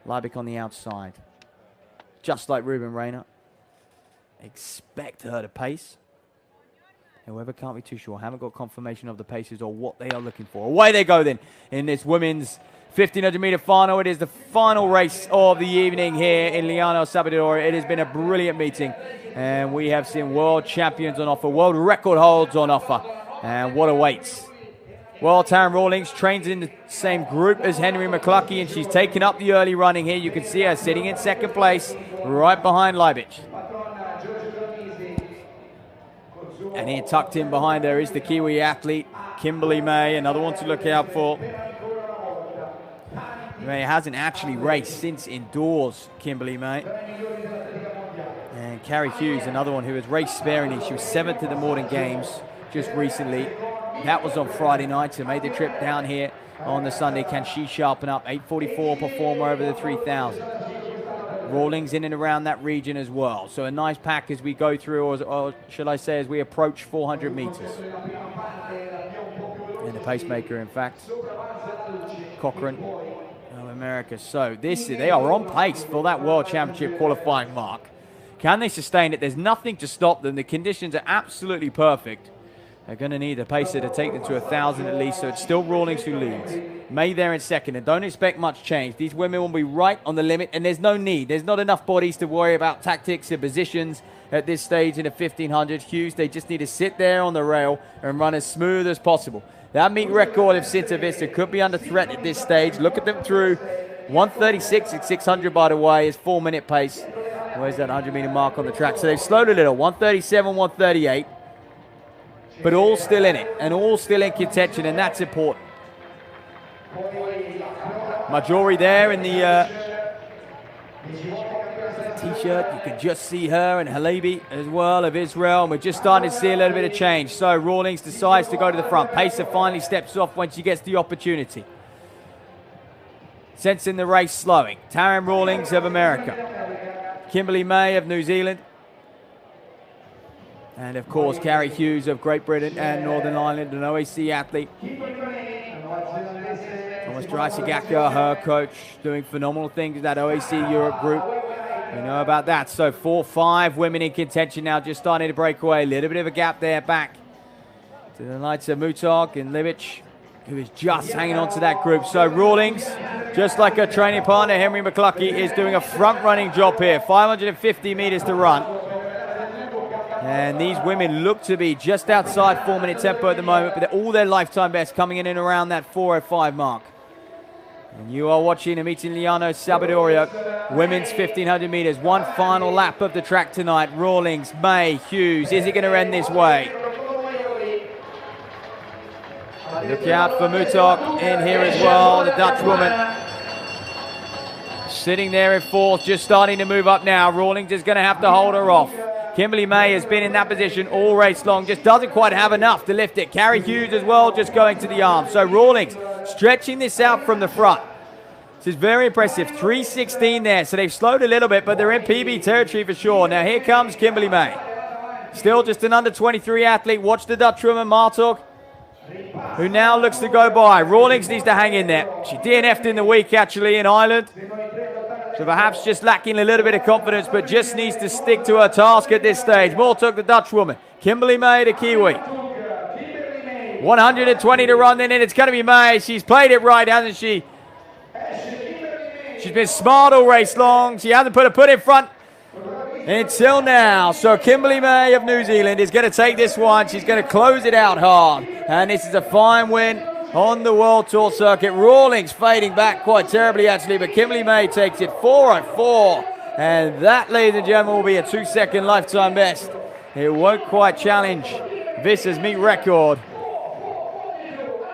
Liebig on the outside. Just like Ruben Rayner. Expect her to pace. However, can't be too sure. Haven't got confirmation of the paces or what they are looking for. Away they go then in this women's 1500 meter final. It is the final race of the evening here in Lignano, Sabbiadoro. It has been a brilliant meeting, and we have seen world champions on offer, world record holds on offer, and what awaits. Well, Taryn Rawlings trains in the same group as Henry McCluskey, and she's taken up the early running here. You can see her sitting in second place, right behind Liebig. And here tucked in behind her is the Kiwi athlete, Kimberly May, another one to look out for. May hasn't actually raced since indoors, Kimberly May. And Carrie Hughes, another one who has raced sparingly. She was 7th at the Morden Games just recently. That was on Friday night, so made the trip down here on the Sunday. Can she sharpen up? 8:44 performer over the 3,000. Rawlings in and around that region as well. So a nice pack as we go through, or should I say, as we approach 400 meters. And the pacemaker, in fact, Cochran of America. So they are on pace for that World Championship qualifying mark. Can they sustain it? There's nothing to stop them. The conditions are absolutely perfect. They're going to need a pacer to take them to 1,000 at least, so it's still Rawlings who leads. May there in second, and don't expect much change. These women will be right on the limit, and there's no need. There's not enough bodies to worry about tactics and positions at this stage in the 1,500. Hughes, they just need to sit there on the rail and run as smooth as possible. That meet record of Sintervissa could be under threat at this stage. Look at them through. 136 at 600, by the way, is 4-minute pace. Where's that 100-meter mark on the track? So they've slowed a little, 137, 138. But all still in it, and all still in contention, and that's important. Maggiore there in the T-shirt. You can just see her and Halibi as well of Israel, and we're just starting to see a little bit of change. So Rawlings decides to go to the front. Pacer finally steps off when she gets the opportunity. Sensing the race slowing. Taryn Rawlings of America. Kimberly May of New Zealand. And, of course, Carrie Hughes of Great Britain and Northern Ireland, an OAC athlete. Thomas Dreisegacke, her coach, doing phenomenal things in that OAC Europe group. We know about that. So 4-5 women in contention now, just starting to break away. A little bit of a gap there back to the likes of Mutog and Libic, who is just hanging on to that group. So Rawlings, just like her training partner, Henry McCluckey, is doing a front-running job here. 550 meters to run. And these women look to be just outside 4-minute tempo at the moment, but they're all their lifetime best coming in and around that 4:05 mark. And you are watching a meeting Lignano Sabbiadoro, women's 1500 meters. One final lap of the track tonight. Rawlings, May, Hughes. Is it going to end this way? Look out for Mutog in here as well, the Dutch woman. Sitting there in fourth, just starting to move up now. Rawlings is going to have to hold her off. Kimberly May has been in that position all race long, just doesn't quite have enough to lift it. Carrie Hughes as well, just going to the arm. So Rawlings stretching this out from the front. This is very impressive. 3:16 there, so they've slowed a little bit, but they're in PB territory for sure. Now here comes Kimberly May. Still just an under 23 athlete. Watch the Dutch woman, Martog, who now looks to go by. Rawlings needs to hang in there. She DNF'd in the week, actually, in Ireland. So perhaps just lacking a little bit of confidence, but just needs to stick to her task at this stage. Martog, the Dutch woman. Kimberly May, the Kiwi. 120 to run, then it's going to be May. She's played it right, hasn't she? She's been smart all race long. She hasn't put a foot in front until now. So Kimberly May of New Zealand is going to take this one. She's going to close it out hard. And this is a fine win on the World Tour circuit. Rawlings fading back quite terribly, actually, but Kimberly May takes it 4:04. And that, ladies and gentlemen, will be a 2-second lifetime best. It won't quite challenge Visser's meet record.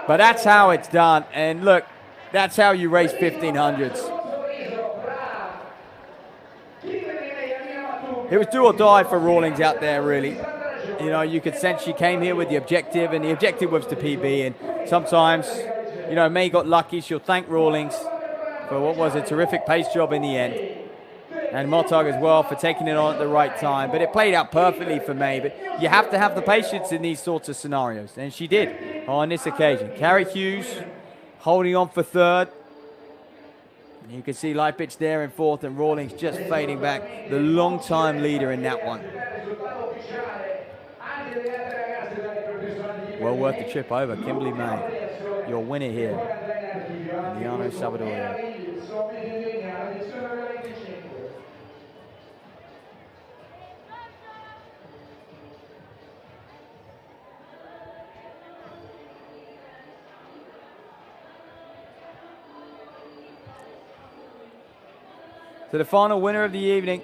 But that's how it's done. And look, that's how you race 1500s. It was do or die for Rawlings out there, really. You know, you could sense she came here with the objective, and the objective was to PB. And sometimes, you know, May got lucky. She'll thank Rawlings for what was a terrific pace job in the end. And Martog as well for taking it on at the right time. But it played out perfectly for May. But you have to have the patience in these sorts of scenarios. And she did on this occasion. Carrie Hughes holding on for third. You can see Lipic there in fourth, and Rawlings just fading back, the long-time leader in that one. Well worth the trip over. Kimberly May, your winner here in Lignano Sabbiadoro. So the final winner of the evening